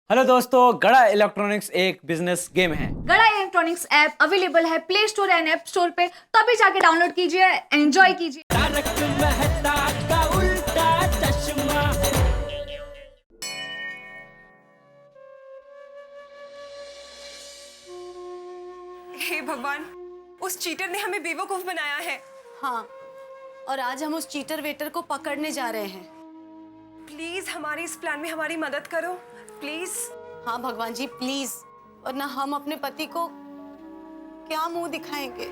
Hello दोस्तों, गड़ा electronics एक बिजनेस गेम है। गड़ा इलेक्ट्रॉनिक्स ऐप अवेलेबल है play store and app store पे, तो अभी जाके डाउनलोड कीजिए, एंजॉय कीजिए। तारक मेहता का उल्टा चश्मा। हे भगवान, उस चीटर ने हमें बेवकूफ बनाया है। हाँ, और आज हम उस चीटर वेटर को पकड़ने जा रहे हैं। प्लीज हमारी इस प्लान में हमारी मदद करो, प्लीज। हाँ भगवान जी प्लीज, वरना हम अपने पति को क्या मुंह दिखाएंगे।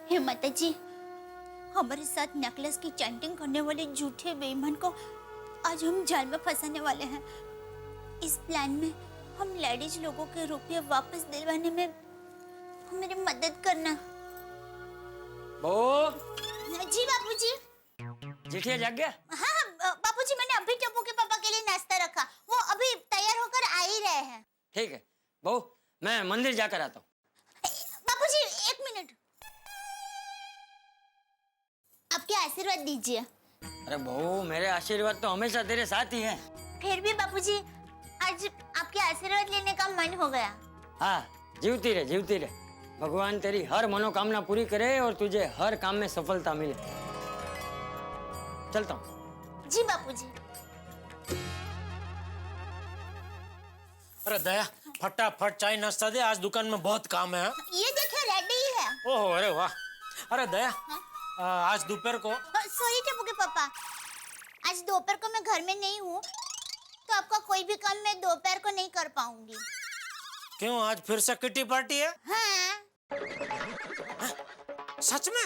हे माता जी, हमारे साथ नेकलेस की चैंटिंग करने वाले झूठे बेईमान को आज हम जाल में फंसाने वाले हैं। इस प्लान में हम लेडीज लोगों के रुपये वापस दिलवाने में मेरी मदद करना। जी बापूजी। जेठिया जाग गया? हाँ बापूजी, मैंने अभी टप्पू के पापा के लिए नाश्ता रखा, वो अभी तैयार होकर आ ही रहे हैं। ठीक है बहू, मैं मंदिर जाकर आता हूँ। बापूजी एक मिनट, आपके आशीर्वाद दीजिए। अरे बहू, मेरे आशीर्वाद तो हमेशा तेरे साथ ही हैं। फिर भी बापूजी, आज आपके आशीर्वाद लेने का मन हो गया। हाँ, जीवती रहे जीवती रहे। भगवान तेरी हर मनोकामना पूरी करे और तुझे हर काम में सफलता मिले। चलता हूँ। जी बापूजी। अरे दया, फटाफट चाय नाश्ता दे, आज दुकान में बहुत काम है। ये देखिए रेडी है। ओहो, अरे वाह। अरे दया, आज दोपहर को। सॉरी टप्पू के पापा, आज दोपहर को मैं घर में नहीं हूँ, तो आपका कोई भी काम मैं दोपहर को नहीं कर पाऊंगी। क्यों, आज फिर से किटी पार्टी है? हाँ। सच में?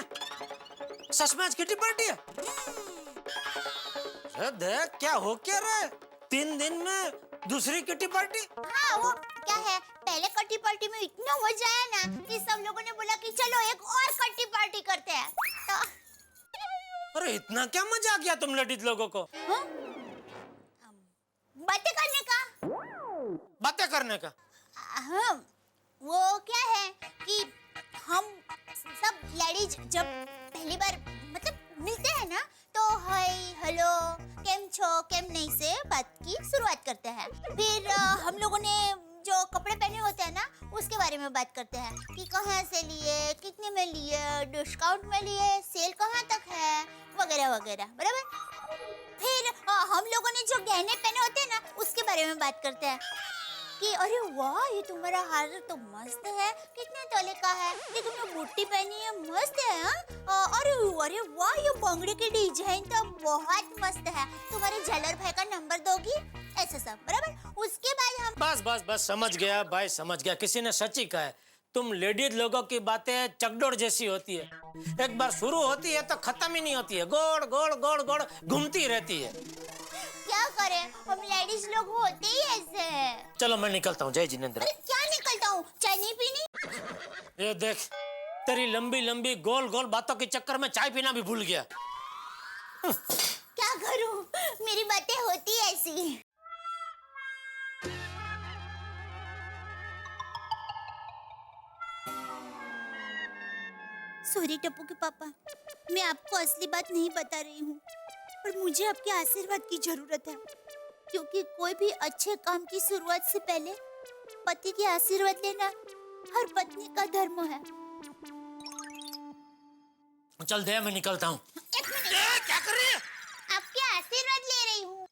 सच में आज किटी पार्टी है? अरे दया, क्या हो क्या रहा है? 3 दिन में दूसरी किटी पार्टी? हाँ, वो क्या है, पहले कट्टी पार्टी में इतना मजा आया ना कि सब लोगों ने बोला कि चलो एक और कट्टी पार्टी करते हैं। तो अरे इतना क्या मजा आ गया तुम लेडीज लोगों को? बातें करने का। बातें करने का? हाँ, वो क्या है कि हम सब लेडीज जब पहली बार मतलब मिलते हैं ना, तो हाय हेलो केम छो केम नहीं से बात की शुरुआत करते हैं। फिर हम लोगों ने जो कपड़े पहने होते हैं ना, उसके बारे में बात करते हैं कि कहाँ से लिए, कितने में लिए, डिस्काउंट में लिए, सेल कहाँ तक है, वगैरह वगैरह, बराबर। फिर हम लोगों ने जो गहने पहने होते हैं ना, उसके बारे में बात करते हैं कि अरे वाह, ये तुम्हारा हार तो मस्त है, कितने तोले का है, ये तुमने बुट्टी पहनी है, मस्त है। अरे अरे वाह, ये बांगड़े की डिजाइन तो बहुत मस्त है, तुम्हारे झलर भाई का नंबर दोगी, ऐसा सब, बराबर। उसके बाद हम बस बस बस, समझ गया भाई, समझ गया। किसी ने सच ही कहा है, तुम लेडीज लोगों की बातें चकडोर जैसी होती है, एक बार शुरू होती है तो खत्म ही नहीं होती है, गोड़ गोड़ गोड़ गोड़ घूमती रहती है। क्या करें, हम लेडीज लोग होते ही ऐसे हैं। चलो मैं निकलता हूँ, जय जिनेंद्र। अरे क्या निकलता हूँ, चाय नहीं पीनी? ये देख, तेरी लंबी लंबी गोल गोल बातों के चक्कर में चाय पीना भी भूल गया। क्या करूँ, मेरी बातें होती ऐसी। सॉरी टप्पू के पापा, मैं आपको असली बात नहीं बता रही हूँ, पर मुझे आपके आशीर्वाद की जरूरत है, क्योंकि कोई भी अच्छे काम की शुरुआत से पहले पति के आशीर्वाद लेना हर पत्नी का धर्म है। चल दया, मैं निकलता हूँ। एक मिनट, क्या कर रही है? आपके आशीर्वाद ले रही हूँ।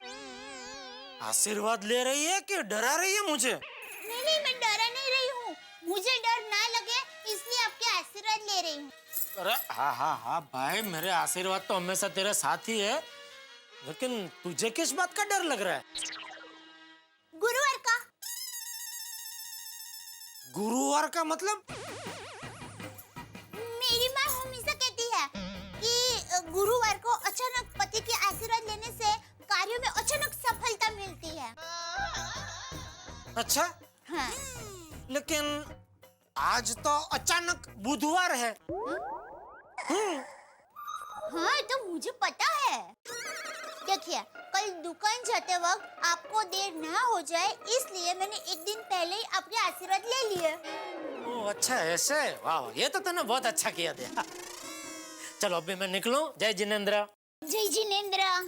आशीर्वाद ले रही है कि डरा रही है मुझे? नहीं नहीं, मैं डरा नहीं रही हूँ, मुझे डर ना लगे इसलिए आपके आशीर्वाद ले रही हूँ। अरे हाँ हाँ हाँ भाई, मेरे आशीर्वाद तो हमेशा तेरे साथ ही है, लेकिन तुझे किस बात का डर लग रहा है? गुरुवार का। गुरुवार का मतलब? मेरी माँ हमेशा कहती है कि गुरुवार को अचानक पति के आशीर्वाद लेने से कार्यों में अचानक सफलता मिलती है। अच्छा। हाँ। लेकिन आज तो अचानक बुधवार है। हाँ, तो मुझे पता है। देखिए, कल दुकान जाते वक्त आपको देर ना हो जाए, इसलिए मैंने एक दिन पहले ही आपके आशीर्वाद ले लिए। ओह अच्छा, ऐसे? वाह, ये तो तूने बहुत अच्छा किया दिया। चलो अभी मैं निकलूं। जय जिनेंद्र। जय जिनेंद्र। हाँ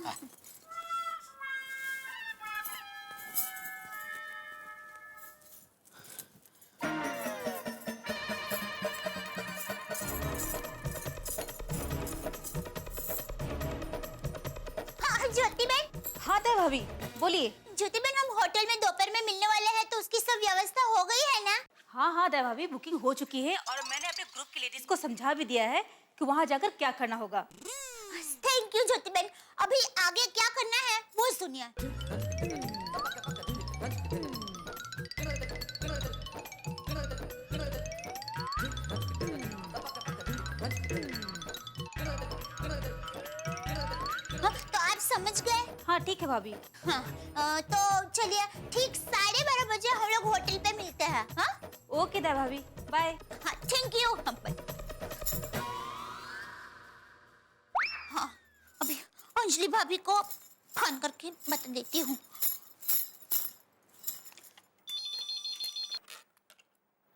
ज्योति बहन। हाँ दया भाभी बोलिए। ज्योति बहन, हम होटल में दोपहर में मिलने वाले हैं, तो उसकी सब व्यवस्था हो गई है ना? हाँ हाँ दया भाभी, बुकिंग हो चुकी है और मैंने अपने ग्रुप की लेडीज को समझा भी दिया है कि वहाँ जाकर क्या करना होगा। थैंक यू ज्योति बहन। अभी आगे क्या करना है वो सुनिए। हाँ, तो आप समझ गए? हाँ ठीक है भाभी। हाँ, तो चलिए ठीक 12:30 बजे हम लोग होटल पे मिलते हैं। हाँ ओके दया भाभी, बाय। हाँ थैंक यू। हाँ अभी अंजलि भाभी को फोन करके बता देती हूँ।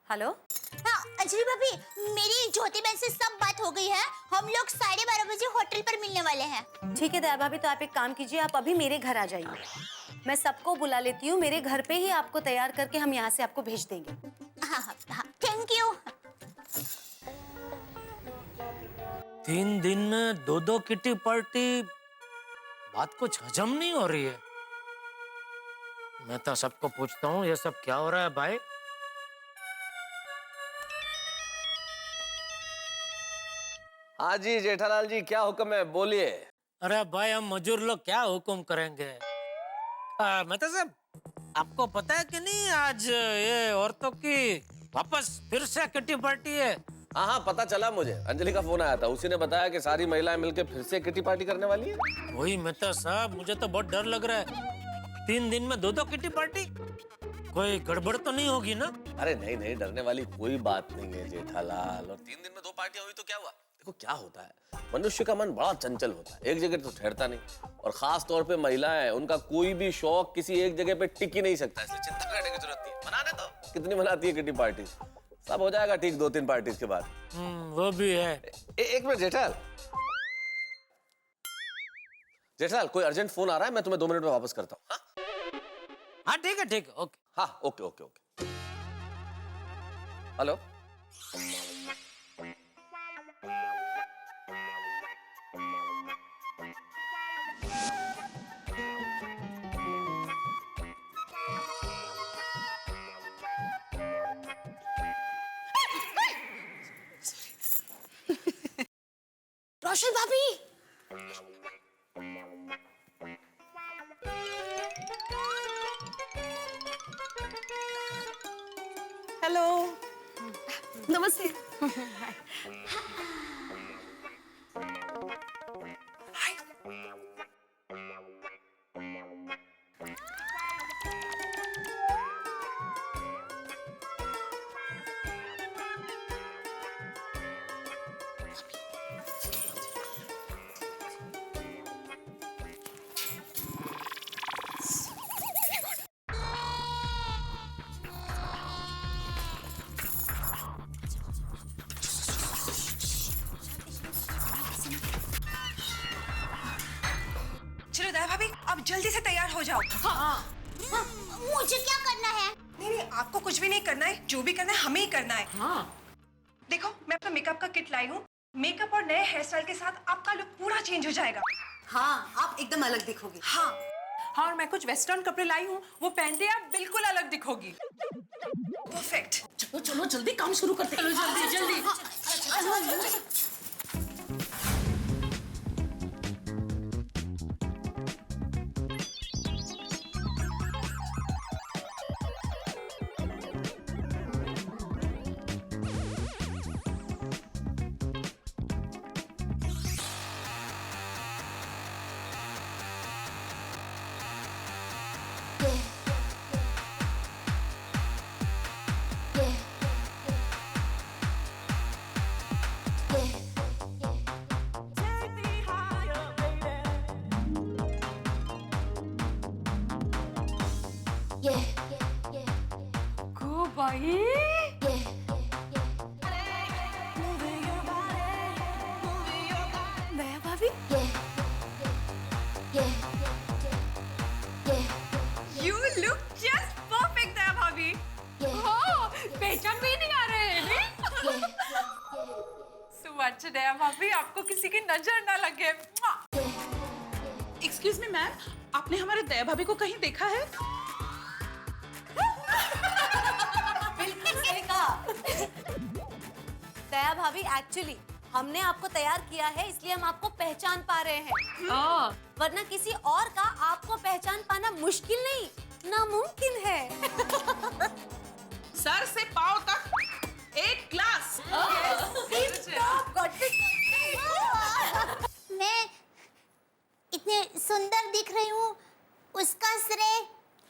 हेलो। हाँ अंजलि भाभी, मेरी ज्योति बहन से सब बात हो गई है। हम लोग 12:30 बजे होटल पर मिलने वाले हैं। ठीक है दया भाभी, तो आप एक काम कीजिए, आप अभी मेरे घर आ जाइए। मैं सबको बुला लेती हूँ, मेरे घर पे ही आपको तैयार करके हम यहाँ से आपको भेज देंगे। हाँ हाँ हाँ थैंक यू। 3 दिन में 2 किटी पार्टी, बात कुछ हजम नहीं हो रही है। मैं तो सबको पूछता हूँ ये सब क्या हो रहा है भाई। हाँ जी जेठालाल जी, क्या हुक्म है, बोलिए। अरे भाई हम मजूर लोग क्या हुक्म करेंगे। मतलब साहब आपको पता है कि नहीं, आज ये औरतों की वापस फिर से किटी पार्टी है। हाँ हाँ पता चला मुझे, अंजलि का फोन आया था, उसी ने बताया कि सारी महिलाएं मिलकर फिर से किटी पार्टी करने वाली है। वही मेहता साहब, मुझे तो बहुत डर लग रहा है। 3 दिन में 2 किटी पार्टी, कोई गड़बड़ तो नहीं होगी ना? अरे नहीं नहीं, डरने वाली कोई बात नहीं है जेठालाल। और 3 दिन में 2 पार्टियां हुई तो क्या हुआ। देखो क्या होता है, मनुष्य का मन बड़ा चंचल होता है, एक जगह तो ठहरता नहीं। और खास तौर पे महिलाएं, उनका कोई भी शौक किसी एक जगह पे टिक ही नहीं सकता, इसलिए चिंता करने की जरूरत नहीं है। मनाने दो, कितनी मनाती है किटी पार्टी, सब हो जाएगा ठीक 2-3 पार्टी के बाद। वो भी है। एक मिनट जेठालाल, जेठालाल कोई अर्जेंट फोन आ रहा है, मैं तुम्हें 2 मिनट में वापस करता हूँ। हाँ ठीक है ओके। हाँ ओके ओके ओके। हेलो। रोशन भाभी। हेलो। नमस्ते। चलो दया भाभी, आप जल्दी से तैयार हो जाओ। मुझे क्या करना है? नहीं आपको कुछ भी नहीं करना है, जो भी करना है हमें ही करना है। देखो मैं अपना मेकअप का किट लाई हूँ, मेकअप और नए हेयर स्टाइल के साथ आपका लुक पूरा चेंज हो जाएगा। हाँ आप एकदम अलग दिखोगे। हाँ और मैं कुछ वेस्टर्न कपड़े लाई हूँ, वो पहनते आप बिल्कुल अलग दिखोगी। परफेक्ट। चलो चलो जल्दी काम शुरू करते हैं। जल्दी जल्दी। गो भाई। You look just perfect दया भाभी। पहचान में ही नहीं आ रहे हैं। सुबह दया भाभी, आपको किसी की नजर ना लगे। एक्सक्यूज मी मैम, आपने हमारे दया भाभी को कहीं देखा है? बिल्कुल सही कहा। दया भाभी, एक्चुअली हमने आपको तैयार किया है इसलिए हम आपको पहचान पा रहे हैं। वरना किसी और का आपको पहचान पाना मुश्किल नहीं, नामुमकिन है। सर से पाँव तक एक क्लास। मैं इतने सुंदर दिख रही हूँ, उसका श्रेय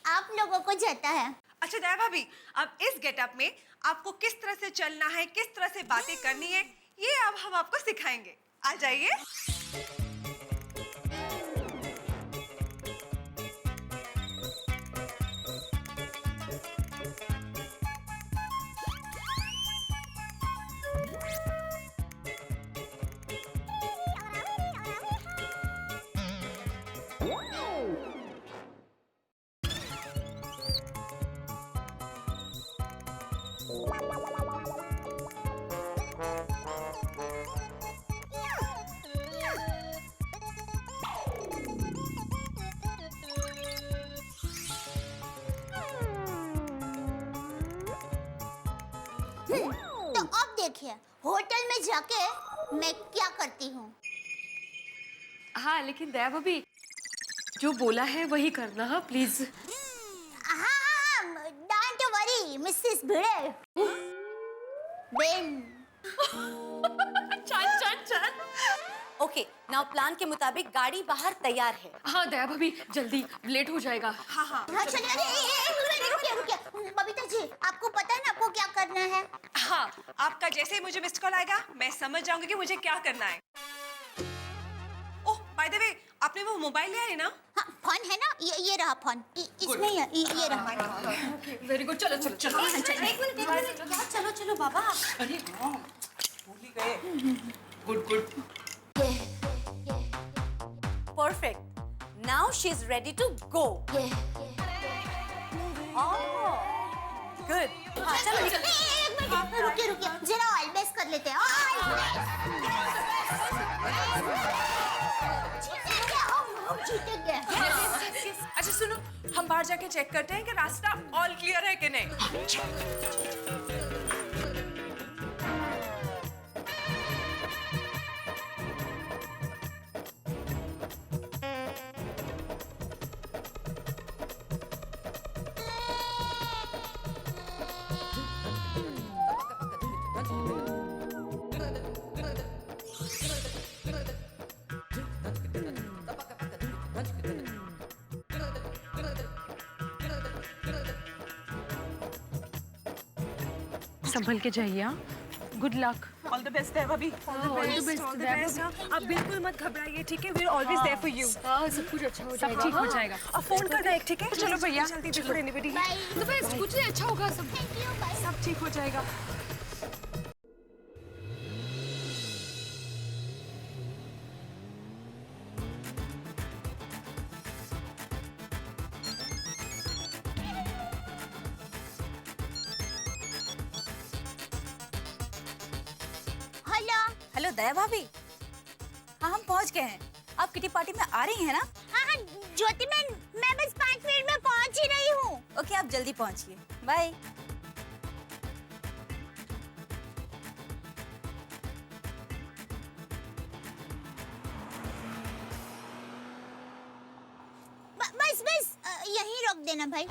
आप लोगों को जाता है। अच्छा दया भाभी, अब इस गेटअप में आपको किस तरह से चलना है, किस तरह से बातें करनी है, ये अब हम आपको सिखाएंगे। आ जाइए। तो अब देखिए होटल में जाके मैं क्या करती हूँ। हाँ, लेकिन दया भाभी जो बोला है वही करना, हाँ प्लीज। हाँ, don't worry Mrs Bhide. Ben. चल। ओके, नाउ प्लान के मुताबिक गाड़ी बाहर तैयार है। हाँ दया भाभी, जल्दी लेट हो जाएगा। हाँ चलिए। रुकिए। बबीता जी, आपको पता है ना आपको क्या करना है? हाँ, आपका जैसे ही मुझे मिस्ड कॉल आएगा, मैं समझ जाऊंगी कि मुझे क्या करना है। ओह, बाय द वे, आपने वो मोबाइल लिया है ना? हाँ, फोन है ना, ये रहा फोन। इसमें ये रहा। वेरी गुड, चलो। एक मिनट, चलो बाबा। अरे हाँ, भूल ही गए। Good. Perfect. Now she is ready to go. Good. हाँ चलो निकल। एक मिनट, रुकिए, जरा ऑयल बेस कर लेते हैं। जीते गए। अच्छा सुनो, हम बाहर जाके चेक करते हैं कि रास्ता ऑल क्लियर है कि नहीं। संभल के जाइए। Good luck. All the best है भाभी। आप बिल्कुल मत घबराइए, ठीक है? We are always there for you. हाँ, सब कुछ अच्छा हो जाएगा। ठीक हो जाएगा। अब फोन करना है, ठीक है? चलो भैया, जल्दी बिफोर एनीबॉडी। तो बस कुछ नहीं, अच्छा होगा सब। सब ठीक हो जाएगा। हेलो दया भाभी। हाँ, हम पहुंच गए हैं। आप किटी पार्टी में आ रही हैं ना? हाँ, ज्योति मैं बस 5 मिनट में पहुंच ही रही हूँ। ओके, आप जल्दी पहुंचिए। बाय। बस यहीं रोक देना भाई।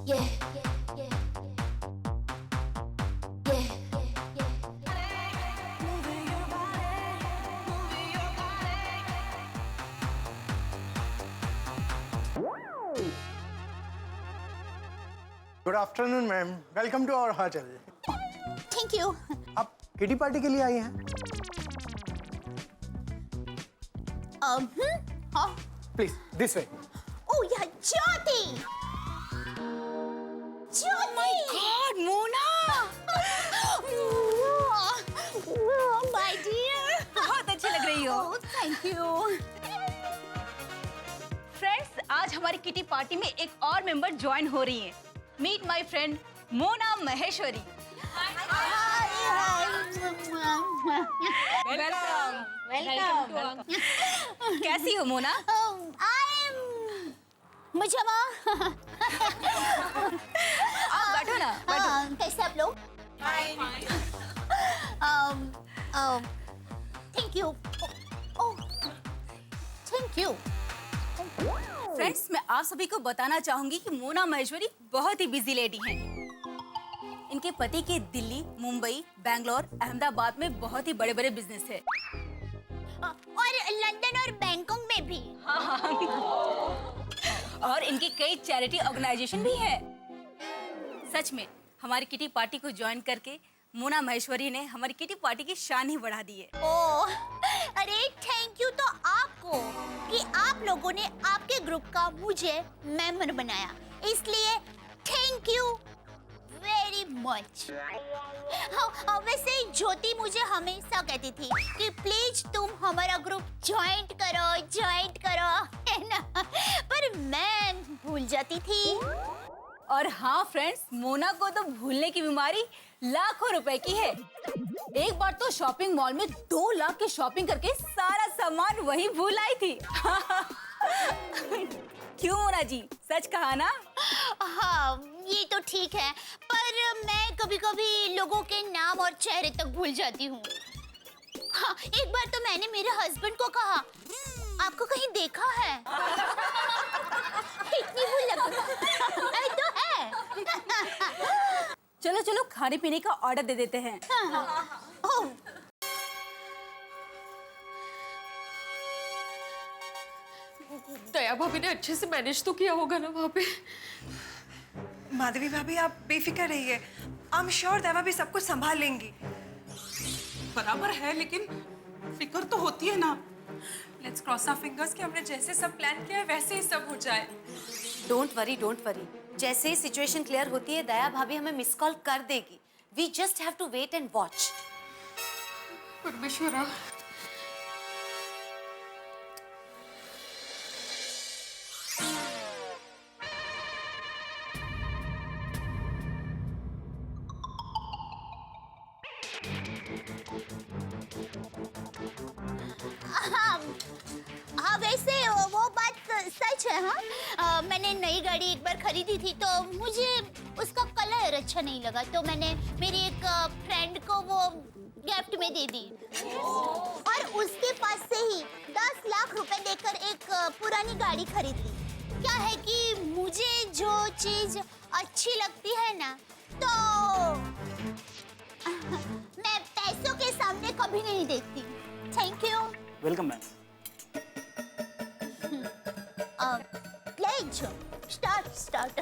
Good afternoon ma'am, welcome to our hotel. Thank you. आप किटी पार्टी के लिए आई हैं? हाँ। Please this way. Oh yeah Jyoti. Jyoti. My God Mona. My dear, बहुत अच्छी लग रही हो। Thank you. फ्रेंड्स, आज हमारी किटी पार्टी में एक और मेंबर ज्वाइन हो रही है। Meet my friend Mona Maheshwari. Welcome. Welcome. कैसी हो मोना? I am मुझमा। आप बैठो ना, बैठो। कैसे आप लोग? Thank you. Thank you. Friends, मैं आप सभी को बताना चाहूंगी कि मोना महेश्वरी बहुत ही बिजी लेडी हैं। इनके पति के दिल्ली, मुंबई, बैंगलोर, अहमदाबाद में बहुत ही बड़े-बड़े बिजनेस है। और लंदन और बैंकॉक में भी। और इनके कई चैरिटी ऑर्गेनाइजेशन भी है। सच में हमारी किटी पार्टी को ज्वाइन करके मोना महेश्वरी ने हमारी किटी पार्टी की शान ही बढ़ा दी है। ओह, अरे थैंक यू तो आपको कि आप लोगों ने आपके ग्रुप का मुझे मेंबर बनाया, इसलिए थैंक यू वेरी मच। हाँ, वैसे ज्योति मुझे हमेशा कहती थी कि प्लीज तुम हमारा ग्रुप ज्वाइन करो, है ना? पर मैं भूल जाती थी। और हाँ फ्रेंड्स, मोना को तो भूलने की बीमारी लाखों रुपए की है। एक बार तो शॉपिंग मॉल में 2 लाख की शॉपिंग करके सारा सामान वहीं भूल आई थी। क्यों मोना जी, सच कहा ना? हाँ, ये तो ठीक है, पर मैं कभी-कभी लोगों के नाम और चेहरे तक भूल जाती हूँ। हाँ, एक बार तो मैंने मेरे हस्बैंड को कहा, आपको कहीं देखा है? इतनी भूल लगी तो है। चलो चलो, खाने पीने का ऑर्डर दे देते हैं। ओह, दया भाभी ने अच्छे से मैनेज तो किया होगा ना वहाँ पे। माधवी भाभी, आप बेफिक्र रहिए। आई एम श्योर देवा भी सब कुछ संभाल लेंगी। बराबर है, लेकिन फिक्र तो होती है ना। लेट्स क्रॉस आवर फिंगर्स कि हमने जैसे सब प्लान किया है वैसे ही सब हो जाए। Don't worry. जैसे ही सिचुएशन क्लियर होती है, दया भाभी हमें मिस कॉल कर देगी। We just have to wait and watch. परमेश्वरा, हाँ, वैसे वो बात सच है। हाँ, मैंने नई गाड़ी एक बार खरीदी थी तो मुझे उसका कलर अच्छा नहीं लगा, तो मैंने मेरी एक फ्रेंड को वो गिफ्ट में दे दी। और उसके पास से ही 10 लाख रुपए देकर एक पुरानी गाड़ी खरीद ली। क्या है कि मुझे जो चीज अच्छी लगती है ना, तो मैं पैसों के सामने कभी नहीं देखती। Thank you. Welcome ma'am. Let's start.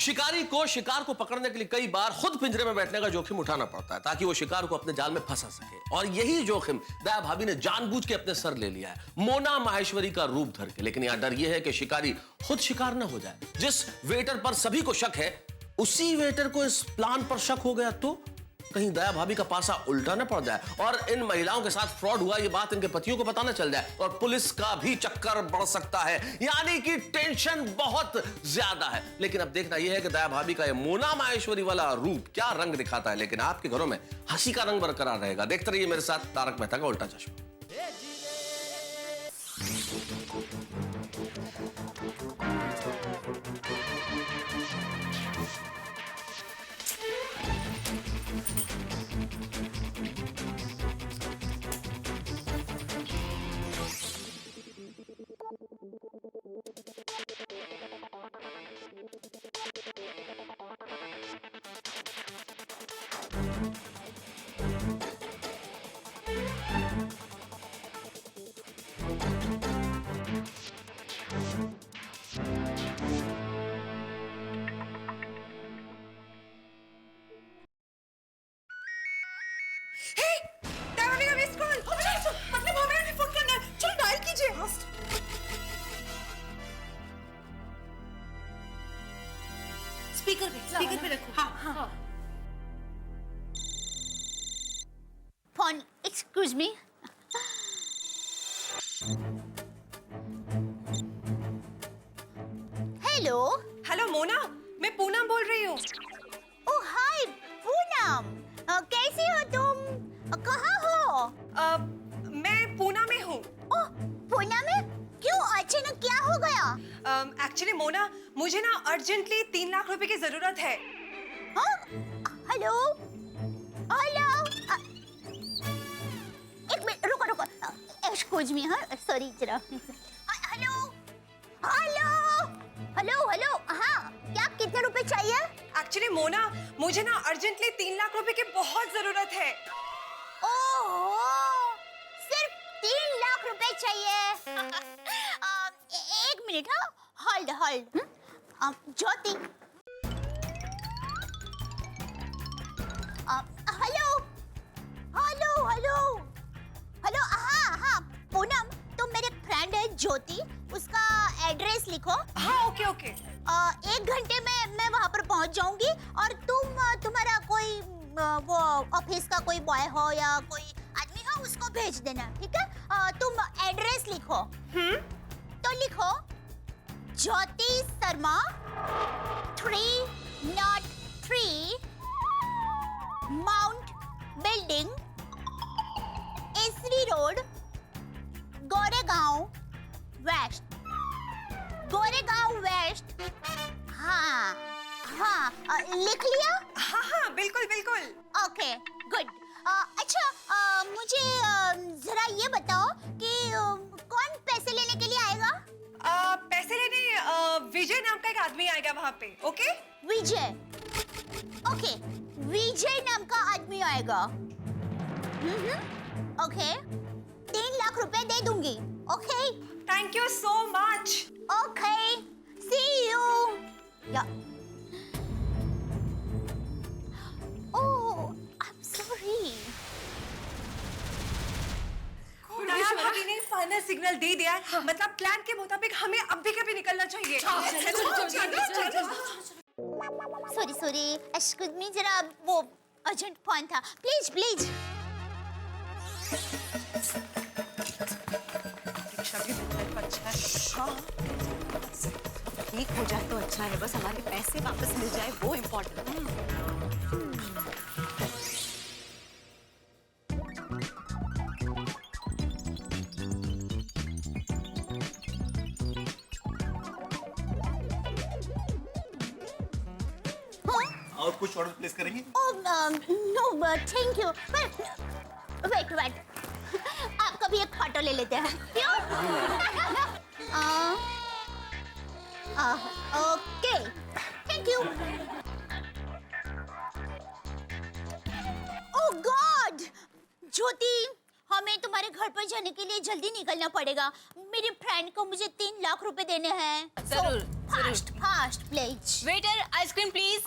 शिकारी को शिकार को पकड़ने के लिए कई बार खुद पिंजरे में बैठने का जोखिम उठाना पड़ता है ताकि वो शिकार को अपने जाल में फंसा सके, और यही जोखिम दया भाभी ने जानबूझ के अपने सर ले लिया है, मोना माहेश्वरी का रूप धर के। लेकिन यहां डर यह है कि शिकारी खुद शिकार न हो जाए। जिस वेटर पर सभी को शक है, उसी वेटर को इस प्लान पर शक हो गया तो कहीं दया भाभी का पासा उल्टा न पड़ जाए और इन महिलाओं के साथ फ्रॉड हुआ ये बात इनके पतियों को पता न चल जाए और पुलिस का भी चक्कर बढ़ सकता है। यानी कि टेंशन बहुत ज्यादा है। लेकिन अब देखना यह है कि दया भाभी का ये मोना माहेश्वरी वाला रूप क्या रंग दिखाता है। लेकिन आपके घरों में हंसी का रंग बरकरार रहेगा। देखते रहिए मेरे साथ तारक मेहता का उल्टा चश्मा। स्पीकर पे रखो। हाँ। Phone, excuse me. Hello. Hello Mona, मैं पूनम बोल रही हूँ। ओह हाय पूनम, कैसी हो तुम? कहाँ हो? मैं पूना में हूँ। ओह पूना में? क्यों, अचानक क्या हो गया? एक्चुअली मोना, मुझे ना अर्जेंटली 3 लाख रुपए की जरूरत है। हाँ? हेलो हेलो, एक मिनट रुको, एक्सक्यूज मी। हाँ सॉरी जरा। हेलो हेलो हेलो हेलो, हाँ क्या, कितने रुपए चाहिए? एक्चुअली मोना, मुझे ना अर्जेंटली 3 लाख रुपए की बहुत जरूरत है। ओह, सिर्फ 3 लाख रुपए चाहिए? एक मिनट, हाँ होल्ड। ज्योति, हेलो, हाँ पूनम, तुम मेरे फ्रेंड है ज्योति, उसका एड्रेस लिखो। हाँ ओके। 1 घंटे में मैं वहां पर पहुंच जाऊंगी और तुम्हारा कोई वो ऑफिस का कोई बॉय हो या कोई आदमी हो, उसको भेज देना, ठीक है? तुम एड्रेस लिखो। तो लिखो ज्योति शर्मा 303 माउंट बिल्डिंग, एसरी रोड, गोरेगांव वेस्ट। हाँ, लिख लिया? हाँ, बिल्कुल। Okay good. अच्छा, मुझे जरा ये बताओ कि कौन पैसे लेने के लिए आएगा? पैसे लेने विजय नाम का एक आदमी आएगा वहाँ पे। ओके विजय नाम का आदमी आएगा। ओके, 3 लाख रुपए दे दूंगी। Okay, thank you so much. Okay, see you. Oh, I am sorry. Daya भाभी ने फाइनल सिग्नल दे दिया है। मतलब प्लान के मुताबिक हमें अब भी कभी निकलना चाहिए। सॉरी, एक्सक्यूज मी, जरा वो अर्जेंट फोन था। प्लीज। ठीक हो जाए तो अच्छा है, बस हमारे पैसे वापस मिल जाए वो इम्पोर्टेंट है। और कुछ ऑर्डर प्लेस करेंगे? No thank you. वेट, आपका भी एक फोटो ले लेते हैं। क्यों? Okay, thank you. Oh God, Jyoti, हमें तुम्हारे घर पर जाने के लिए जल्दी निकलना पड़ेगा। मेरी फ्रेंड को मुझे 3 लाख रुपए देने हैं। जरूर, fast please. Waiter, ice cream please.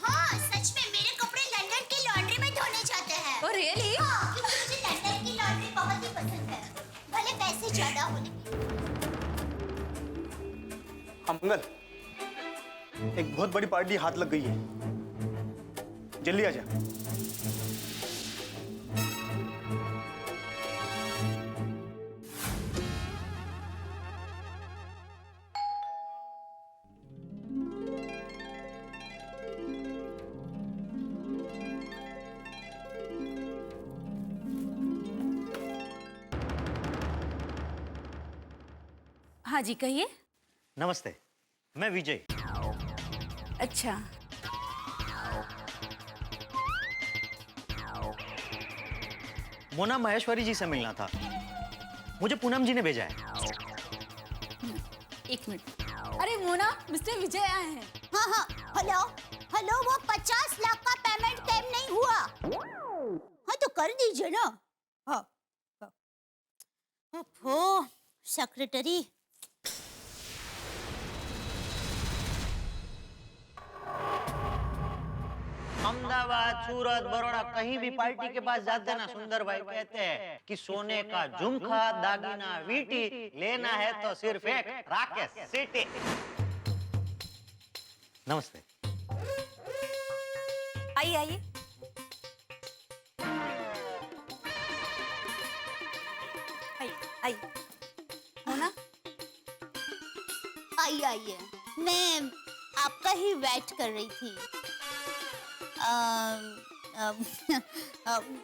हाँ, सच में मेरे कपड़े लंदन की लॉन्ड्री में धोने जाते हैं। Oh, really? हाँ, क्योंकि मुझे लंदन ज्यादा होने की। हाँ मंगल, एक बहुत बड़ी पार्टी हाथ लग गई है, जल्दी आ जा। हाँ जी कहिए। नमस्ते, मैं विजय। अच्छा, मोना महेश्वरी जी से मिलना था, मुझे पूनम जी ने भेजा है। एक मिनट। अरे मोना, मिस्टर विजय आए हैं। हाँ हाँ, हेलो हेलो, वो 50 लाख का पेमेंट क्लेम नहीं हुआ। हाँ तो कर दीजिए ना। हाँ ओहो, सेक्रेटरी। अहमदाबाद, सूरत, बड़ौदा कहीं भी पार्टी के पास जाते ना सुंदर भाई कहते हैं कि सोने का झुमका, दागिना, वीटी लेना है तो सिर्फ एक राकेश सिटी। नमस्ते। आइए आइए। आइए मोना। आइए आइए, मैं आपका ही वेट कर रही थी।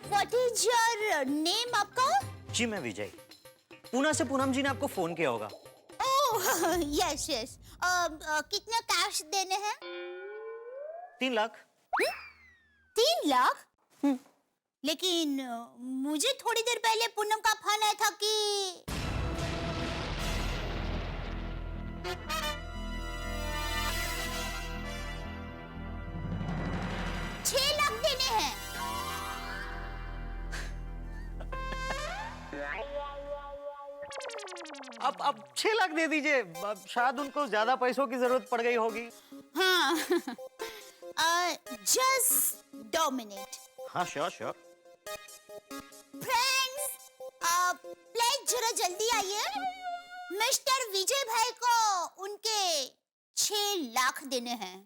व्हाट इज योर नेम आपका? जी मैं विजय। पूना से पूनम जी ने आपको फोन किया होगा। Oh yes yes. कितना कैश देने हैं? 3 लाख। 3 लाख? लेकिन मुझे थोड़ी देर पहले पूनम का फोन आया था कि 6 लाख देने हैं। अब 6 लाख दे दीजिए, अब शायद उनको ज्यादा पैसों की जरूरत पड़ गई होगी। हाँ जस्ट 2 मिनट। हाँ श्योर। फ्रेंड्स, प्लीज जरा जल्दी आइए। मिस्टर विजय भाई को उनके 6 लाख देने हैं।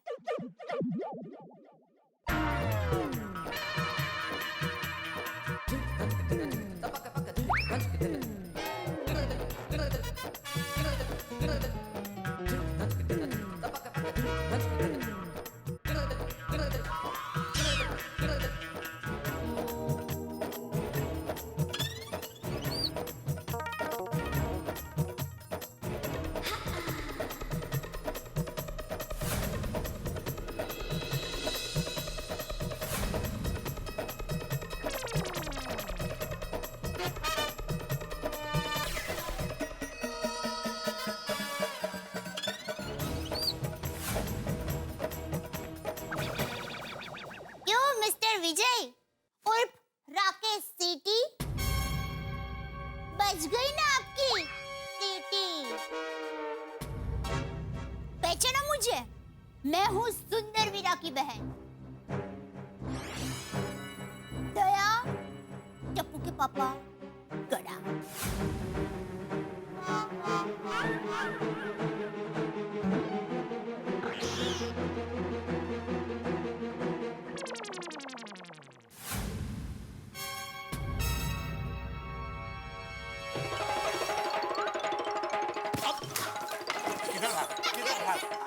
विजय उर्फ राकेश सिटी, बच गई ना आपकी सिटी। पहचाना मुझे? मैं हूँ सुंदर वीरा की बहन दया, टप्पू के पापा गड़ा।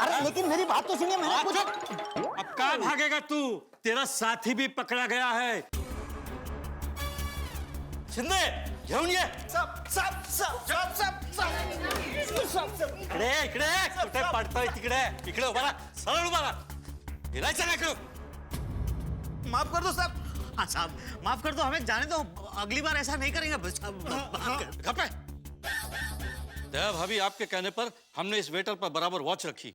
अरे लेकिन मेरी बात तो सुनिए, मैंने कुछ। अब कहाँ भागेगा तू? तेरा साथी भी पकड़ा गया है। शिंदे, घेऊन ये। इकडे कुठे पडतोय तिकडे? इकडे उभा रहा, सरळ उभा रहा. हिलायचं नाही करू. माफ कर दो साहब। हाँ साहब माफ कर दो, हमें जाने दो, अगली बार ऐसा नहीं करेंगे। खपे दया भाभी, आपके कहने पर हमने इस वेटर पर बराबर वॉच रखी।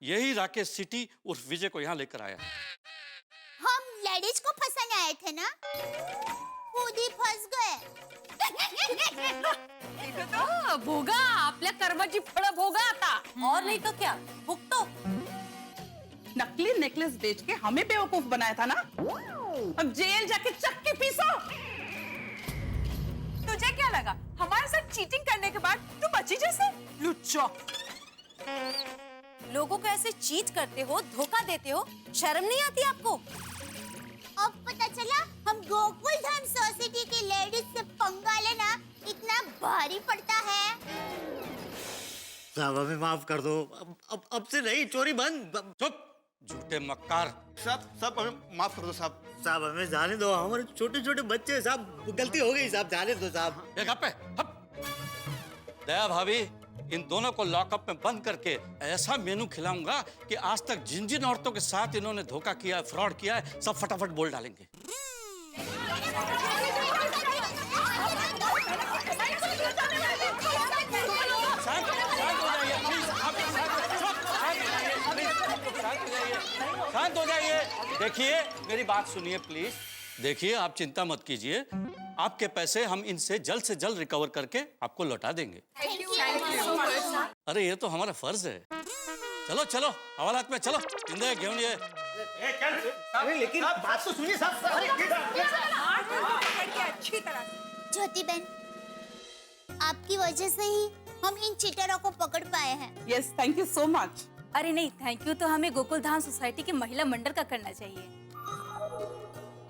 यही राकेश सिटी उर्फ विजय को यहाँ लेकर आया। हम लेडीज को फंसाने आए थे ना, खुद ही फंस गए। भोगा, आपल्या कर्माची फळं भोगा आता। और नहीं तो क्या, भुगतो। नकली नेकलेस बेच के हमें बेवकूफ बनाया था ना, अब जेल जाके चक्की पीसो। चीटिंग करने के बाद तू बची जैसे लुच्चा। लोगों को ऐसे चीट करते हो, धोखा देते हो, शर्म नहीं आती आपको? अब पता चला हम गोकुल धाम सोसाइटी की लेडीज से पंगा लेना इतना भारी पड़ता है। साहब हमें माफ कर दो, अब से नहीं, चोरी बंद। चुप, झूठे मक्कार। साहब हमें माफ कर दो साहब। साहब हमें जाने दो, हमारे छोटे छोटे बच्चे, साहब गलती हो गई साहब, जाने दो साहब। एक हप। दया भाभी, इन दोनों को लॉकअप में बंद करके ऐसा मेनू खिलाऊंगा कि आज तक जिन जिन औरतों के साथ इन्होंने धोखा किया है, फ्रॉड किया है, सब फटाफट बोल डालेंगे। शांत हो जाइए। देखिए मेरी बात सुनिए प्लीज। देखिए आप चिंता मत कीजिए, आपके पैसे हम इनसे जल्द से जल्द रिकवर करके आपको लौटा देंगे। अरे ये तो हमारा फर्ज है। चलो चलो हवालात में चलो, इंदे घेऊन ये। लेकिन बात तो सुनिए साहब। अच्छी तरह ज्योति बहन, आपकी वजह से ही हम इन चीटरों को पकड़ पाए हैं। Yes, thank you so much. अरे नहीं, थैंक यू तो हमें गोकुल धाम सोसाइटी के महिला मंडल का करना चाहिए।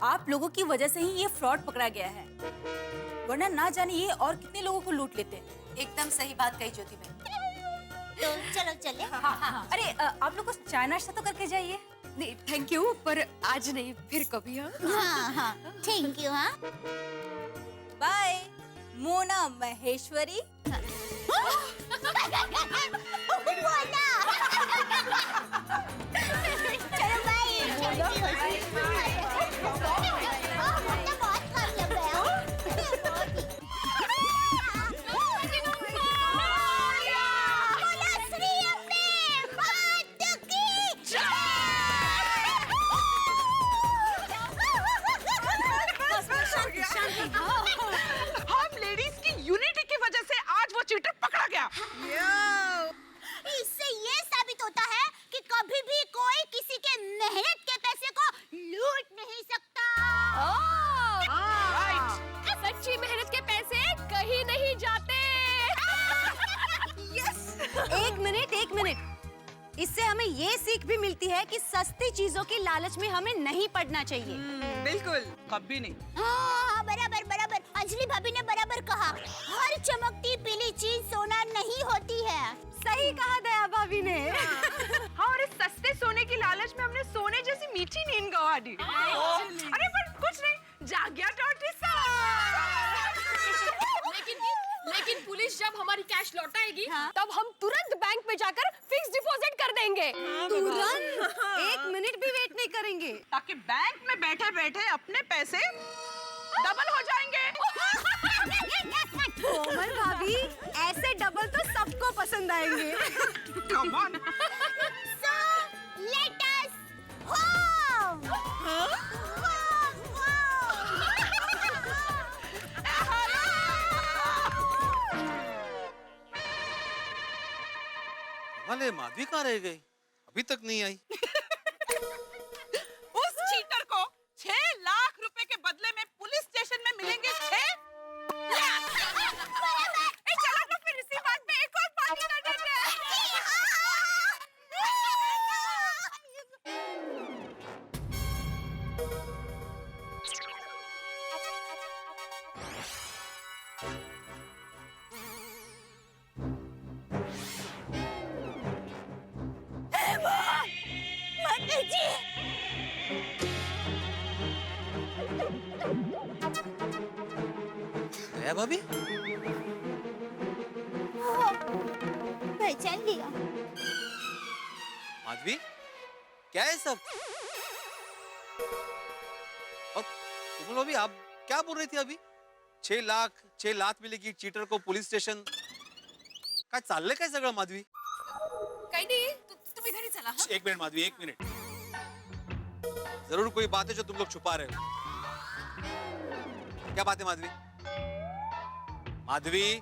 आप लोगों की वजह से ही ये फ्रॉड पकड़ा गया है, वरना ना जाने ये और कितने लोगों को लूट लेते हैं। एकदम सही बात कही ज्योति बहन। तो चलो चले। हाँ। अरे आप लोग को चाय नाश्ता तो करके जाइए। नहीं थैंक यू, पर आज नहीं, फिर कभी। हाँ, थैंक यू। हाँ, बाय मोना महेश्वरी। चलो बाय। हम लेडीज की यूनिटी की वजह से आज वो चीटर पकड़ा गया। इससे ये साबित होता है कि कभी भी कोई किसी के मेहनत के पैसे को लूट नहीं सकता। सच्ची मेहनत के पैसे कहीं नहीं जाते। एक मिनट। इससे हमें ये सीख भी मिलती है कि सस्ती चीजों की लालच में हमें नहीं पड़ना चाहिए। बिल्कुल, कभी नहीं। हाँ, बराबर बराबर। अंजलि भाभी ने बराबर कहा, हर चमकती पीली चीज सोना नहीं होती है। सही कहा दया भाभी ने। हाँ, और इस सस्ते सोने की लालच में हमने सोने जैसी मीठी नींद गवा दी। अरे पर कुछ नहीं, जाग गया टॉर्टिस। लेकिन पुलिस जब हमारी कैश लौटाएगी, तब हम तुरंत बैंक में जाकर फिक्स डिपॉजिट कर देंगे। तुरंत? एक मिनट भी वेट नहीं करेंगे, ताकि बैंक में बैठे बैठे अपने पैसे डबल हो जाएंगे। कोमल भाभी, ऐसे डबल तो सबको पसंद आएंगे। Come on. So let us home. अरे माधवी कहाँ रह गई, अभी तक नहीं आई। उस चीटर को 6 लाख रुपए के बदले में पुलिस स्टेशन में मिलेंगे 6 लाख। चलो तो फिर इसी बात पे एक और पार्टी कर देते हैं। दया भाभी, पहचान लिया। माधवी, क्या है सब? और तुम लोग भी, आप क्या बोल रही थी अभी? 6 लाख मिलेगी चीटर को पुलिस स्टेशन। काय चाललंय काय सगळं माधवी? काही नाही, तुम्ही घरी चला। हाँ? एक मिनट माधवी, एक मिनट। जरूर कोई बात है जो तुम लोग छुपा रहे हो। क्या बात है माधवी? माधवी,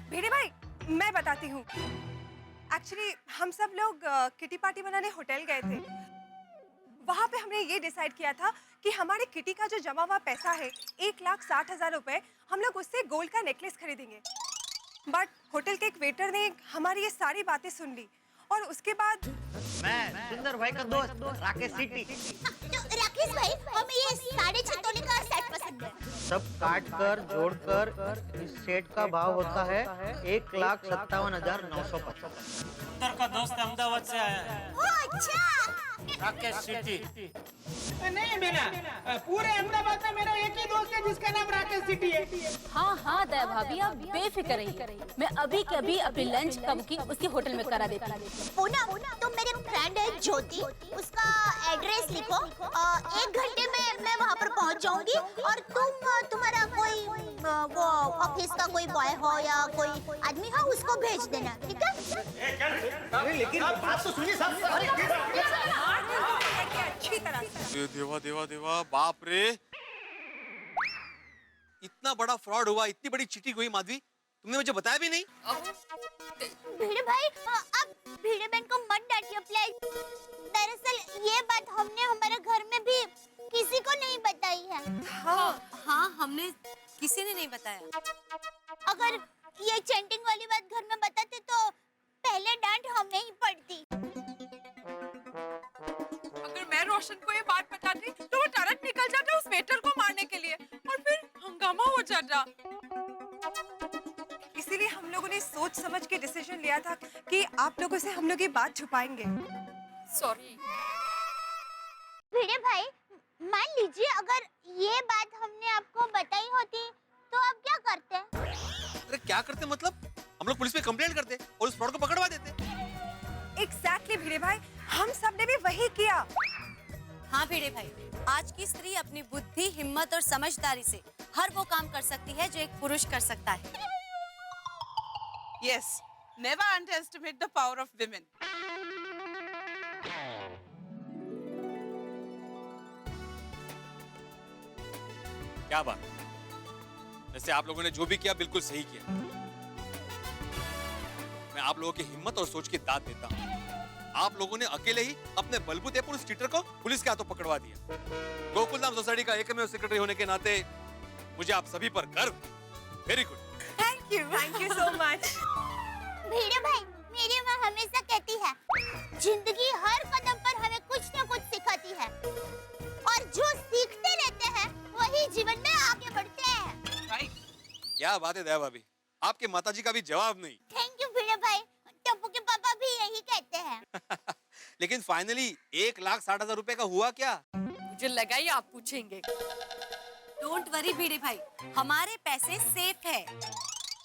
भिड़े भाई, मैं बताती हूँ। एक्चुअली हम सब लोग किटी पार्टी बनाने होटल गए थे। वहाँ पे हमने ये डिसाइड किया था कि हमारे किटी का जो जमा हुआ पैसा है 1,60,000 रुपए, हम लोग उससे गोल्ड का नेकलेस खरीदेंगे। बट होटल के एक वेटर ने हमारी ये सारी बातें सुन ली और उसके बाद मैं सुंदर भाई का दोस्त राकेश सिटी। तो राकेश भाई, हमें ये 6.5 तोले का सेट पसंद है। सब काट कर जोड़ कर इस सेट का भाव होता है 1,57,950। उत्तर का दोस्त अहमदाबाद से आया है, ओ अच्छा। राकेश सिटी। नहीं मीना, पूरे अहमदाबाद में मेरा एक ही दोस्त है जिसका नाम राकेश सिटी है। हाँ हाँ दया भाभी, आप बेफिक्र रहिए, मैं अभी के अभी अपनी लंच का बुकिंग उसी होटल में करा देती हूँ। पूनम, तो मेरे फ्रेंड है ज्योति, उसका एड्रेस लिखो। 1 घंटे में मैं वहाँ पर पहुँच जाऊंगी और तुम्हारा कोई वो ऑफिस का कोई बॉय हो या कोई आदमी हो, उसको भेज देना, ठीक है? लेकिन बात तो सुनिए साहब। अच्छी तरह से। देवा देवा देवा, बाप रे, इतना बड़ा फ्रॉड हुआ, इतनी बड़ी चीटिंग हुई माधवी, तुमने मुझे बताया भी नहीं। भिड़े भाई, अब भिड़े बहन को मत डांटिए प्लीज। दरअसल ये बात हमने हमारे घर में भी किसी को नहीं बताई है। हाँ, हमने किसी ने नहीं बताया। अगर ये चैंटिंग वाली बात घर में बताते तो पहले डांट हमें ही पड़ती। अगर मैं रोशन को ये बात बताती तो वो तुरंत निकल जाता उस वेटर को मारने के लिए और फिर हंगामा हो जाता। इसीलिए हम लोगों ने सोच समझ के डिसीजन लिया था कि आप लोगों से हम लोग ये बात छुपाएंगे। सॉरी। भिड़े भाई, मान लीजिए अगर ये बात हमने आपको बताई होती तो आप क्या करते? अरे क्या करते मतलब? हम लोग पुलिस में कंप्लेंट करते और उस फ्रॉड को पकड़वा देते। एग्जैक्टली भिड़े भाई, हम सब ने भी वही किया। हाँ भिड़े भाई, आज की स्त्री अपनी बुद्धि, हिम्मत और समझदारी से हर वो काम कर सकती है जो एक पुरुष कर सकता है। Yes, never underestimate the power of women. क्या बात, वैसे आप लोगों ने जो भी किया बिल्कुल सही किया। मैं आप लोगों की हिम्मत और सोच की दाद देता हूँ। आप लोगों ने अकेले ही अपने बलबूते पर उस चीटर को पुलिस के हाथों पकड़वा दिया। गोकुलधाम सोसाइटी का एकमेव सेक्रेटरी होने के नाते मुझे आप सभी पर गर्व। Very good. Thank you so much. Bhide भाई, मेरी माँ हमेशा कहती है, जिंदगी हर कदम पर हमें कुछ न कुछ सिखाती है और जो सीखते रहते हैं वही जीवन में आगे बढ़ते हैं। क्या बात है दया भाभी, आपके माताजी का भी जवाब नहीं। थैंक यू भिड़े भाई, टप्पू के पापा भी यही कहते हैं। लेकिन फाइनली 1,60,000 रुपए का हुआ क्या? मुझे लगा ही आप पूछेंगे। डोंट वरी भिड़े भाई, हमारे पैसे सेफ है।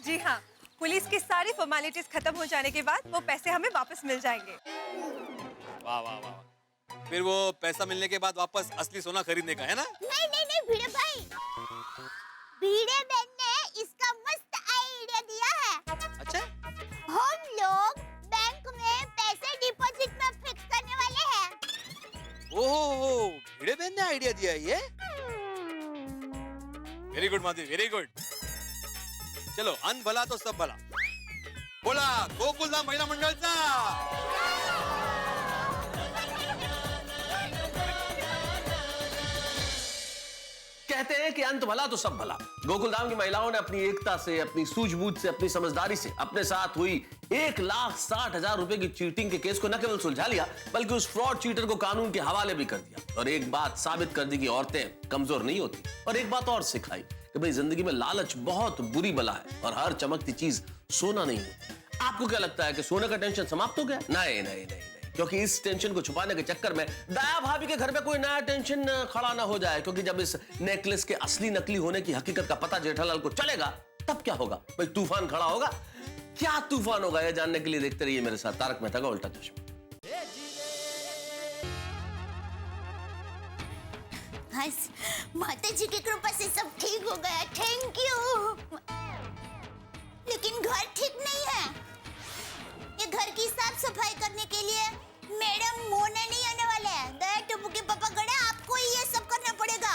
जी हाँ, पुलिस की सारी फॉर्मेलिटीज खत्म हो जाने के बाद वो पैसे हमें वापस मिल जाएंगे। वाह वाह वाह, फिर वो पैसा मिलने के बाद वापस असली सोना खरीदने का है ना? नहीं नहीं नहीं भिड़े भाई, भिड़े बहन ने इसका मस्त आइडिया दिया है। अच्छा? हम लोग बैंक में पैसे डिपॉजिट में फिक्स करने वाले हैं। ओहो, भिड़े बहन ने आइडिया दिया है ये? Very good Madhavi, very good. चलो, अन भला तो सब भला। बोला गोकुलधाम महिला मंडळचा। कहते हैं कि अंत भला तो सब भला। गोकुलधाम की महिलाओं ने अपनी एकता से, अपनी सूझबूझ से, अपनी समझदारी से अपने साथ हुई 1,60,000 रुपए की चीटिंग के केस को न केवल सुलझा लिया, बल्कि उस फ्रॉड चीटर को कानून के हवाले भी कर दिया और एक बात साबित कर दी कि औरतें कमजोर नहीं होती। और एक बात और सिखाई कि भाई जिंदगी में लालच बहुत बुरी बला है और हर चमकती चीज सोना नहीं होती। आपको क्या लगता है कि सोने का टेंशन समाप्त हो गया? नहीं नहीं नहीं, क्योंकि इस टेंशन को छुपाने के चक्कर में दया भाभी के घर में कोई नया टेंशन खड़ा ना हो जाए। क्योंकि जब इस नेकलेस के असली नकली होने की हकीकत का पता जेठालाल को चलेगा, तब क्या होगा भाई? तूफान खड़ा होगा। क्या तूफान होगा यह जानने के लिए देखते रहिए मेरे साथ तारक मेहता का उल्टा चश्मा। माता जी की कृपा से सब ठीक हो गया, थैंक यू। लेकिन घर ठीक नहीं है। ये घर की साफ सफाई करने के लिए मैडम मोना नहीं आने वाले हैं। दया टप्पू के पापा गड़ा, आपको ही ये सब करना पड़ेगा।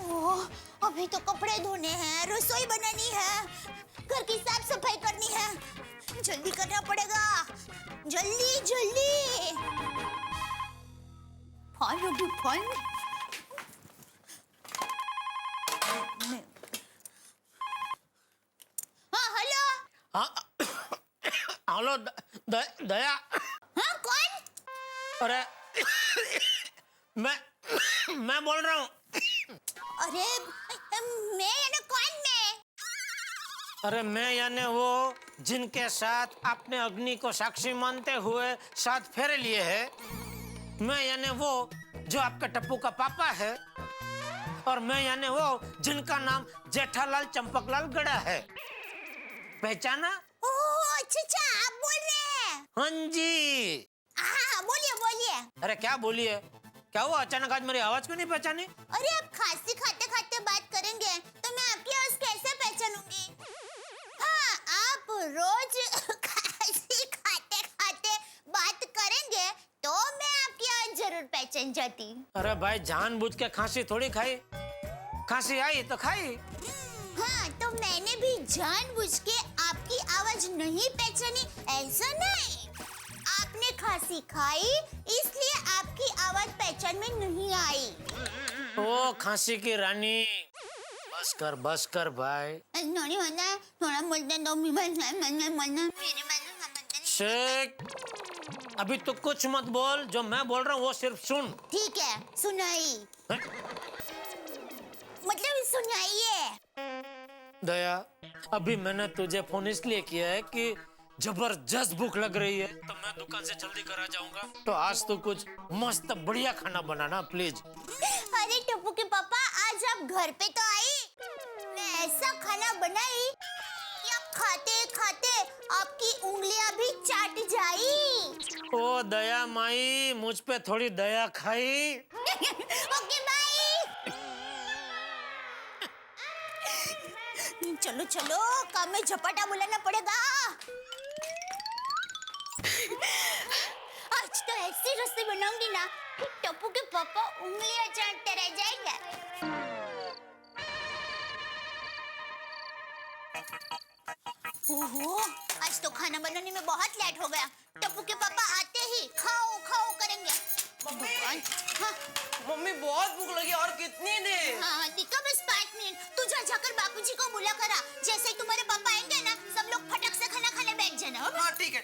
ओह, अभी तो कपड़े धोने हैं, रसोई बनानी है, घर की साफ सफाई करनी है। जल्दी करना पड़ेगा, जल्दी जल्दी। फाइन हाँ हेलो हाँ हेलो दया। हाँ कौन? अरे मैं बोल रहा हूँ। अरे मैं यानी कौन मैं? अरे मैं यानी वो जिनके साथ आपने अग्नि को साक्षी मानते हुए 7 फेरे लिए हैं। मैं यानी वो जो आपके टप्पू का पापा है। और मैं यानी वो जिनका नाम जेठालाल चंपकलाल गड़ा है। पहचाना? ओह अच्छा आप बोल रहे हैं? हाँ जी। हाँ बोलिए बोलिए। अरे क्या बोलिए? क्या हुआ अचानक आज मेरी आवाज क्यों नहीं पहचानी? अरे आप खांसी खाते खाते बात करेंगे तो मैं आपकी आवाज कैसे पहचानूंगी? हाँ आप रोज खांसी खाते खाते बात करेंगे तो मैं आपकी आवाज जरूर पहचान जाती। अरे भाई जानबूझ के खांसी थोड़ी खाई, खांसी आई तो खाई। हाँ तो मैंने भी जानबूझ के आपकी आवाज नहीं पहचानी ऐसा नहीं। आपने खांसी खाई इसलिए आपकी आवाज पहचान में नहीं आई। ओ खांसी की रानी बस कर भाई। नहीं होना है थोड़ा बोलते दो शेख अभी तो कुछ मत बोल, जो मैं बोल रहा हूँ वो सिर्फ सुन। ठीक है सुनाई। मतलब सुनाइए। दया अभी मैंने तुझे फोन इसलिए किया है कि जबरदस्त भूख लग रही है तो मैं दुकान से जल्दी घर आ जाऊंगा। तो आज तो कुछ मस्त बढ़िया खाना बनाना प्लीज। अरे टप्पू के पापा आज आप घर पे तो आई। मैं ऐसा खाना बनाई कि आप खाते खाते आपकी उंगलियां भी चाट जाई। ओ दया माई मुझ पे थोड़ी दया खाई। Okay bye. चलो चलो काम में झपटा बुलाना पड़ेगा। आज तो ऐसी रस्सी बनाऊंगी ना कि टप्पू के पापा उंगलियां चाटते रह जाएंगे। ओहो आज तो खाना बनाने में बहुत लेट हो गया। टप्पू के पापा आते ही खाओ खाओ करेंगे। मम्मी हाँ मम्मी बहुत भूख लगी और कितनी देर? हाँ दिक्कत बस 5 मिनट। तू जा जाकर बापूजी को बुला करा। जैसे ही तुम्हारे पापा आएंगे ना सब लोग फटक से खाना खाने बैठ जाना। हाँ ठीक है।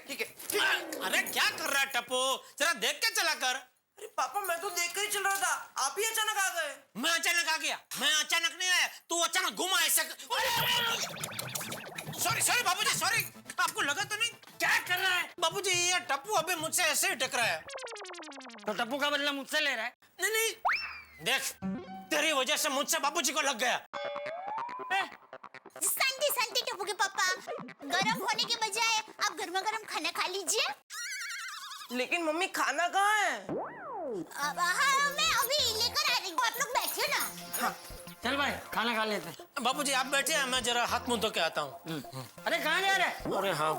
अरे क्या कर रहा है टप्पू, जरा देख के चला कर। अरे पापा मैं तो देख कर ही चल रहा था, आप ही अचानक आ गए। मैं अचानक आ गया? मैं अचानक नहीं आया, तू अचानक घुमा ऐसे। सॉरी बाबूजी सॉरी। आपको लगा तो नहीं? क्या कर रहा है बाबूजी? ये टप्पू अभी मुझसे ऐसे ही टकरा है। तो टप्पू का बदला मुझसे ले रहा है? नहीं देख तेरी वजह से मुझसे बाबूजी को लग गया। शांति शांति टप्पू के पापा। गरम होने के बजाय आप गर्मा गर्म खाना खा लीजिए। लेकिन मम्मी खाना कहाँ है? हाँ मैं अभी लेकर आ रही हूँ, आप लोग बैठिए ना। चल भाई खाना खा लेते हैं। बाबूजी आप बैठे, मैं जरा हाथ मुंह धो के आता हूँ। अरे कहाँ जा रहे हैं? अरे हाँ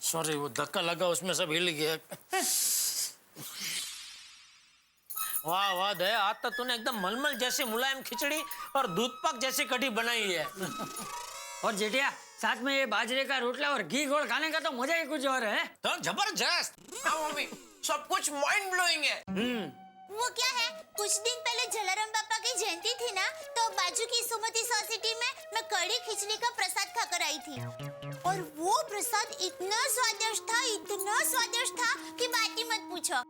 सॉरी वो धक्का लगा उसमें सब हिल गया। वाह वाह दया आज तो तूने एकदम मलमल जैसी मुलायम खिचड़ी और दूध पाक जैसी कढ़ी बनाई है। और जेठिया साथ में ये बाजरे का रोटला और घी घोल खाने का तो मजा ही कुछ और है। तो जबरदस्त। हाँ मम्मी सब कुछ माइंड ब्लोइंग है। वो क्या है कुछ दिन पहले जलाराम बापा की जयंती थी ना तो बाजू की सुमति सोसाइटी में मैं कड़ी खिचड़ी का प्रसाद खाकर आई थी। और वो प्रसाद इतना स्वादिष्ट था कि बात ही मत पूछो।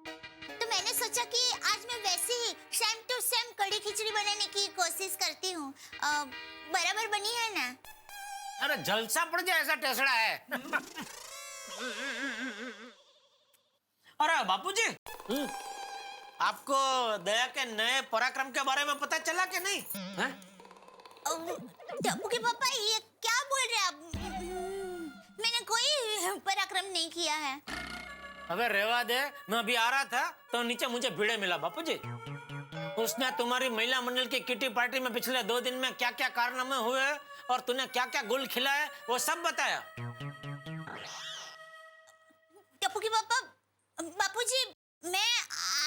तो मैंने सोचा कि आज मैं वैसे ही सेम टू सेम कड़ी खिचड़ी बनाने की कोशिश करती हूँ। बराबर बनी है ना? अरे जलसा पड़ जाए ऐसा टेसड़ा है। अरे बापूजी आपको दया के नए पराक्रम के बारे में पता चला कि नहीं? टप्पू के पापा ये क्या बोल रहे हैं आप? मैंने कोई पराक्रम नहीं किया है। अबे रेवा दे, मैं अभी आ रहा था तो नीचे मुझे भिड़े मिला बापूजी। उसने तुम्हारी महिला मंडल की किटी पार्टी में पिछले 2 दिन में क्या क्या कारनामे हुए और तूने क्या क्या गुल खिलाए वो सब बताया। टप्पू के पापा बापूजी मैं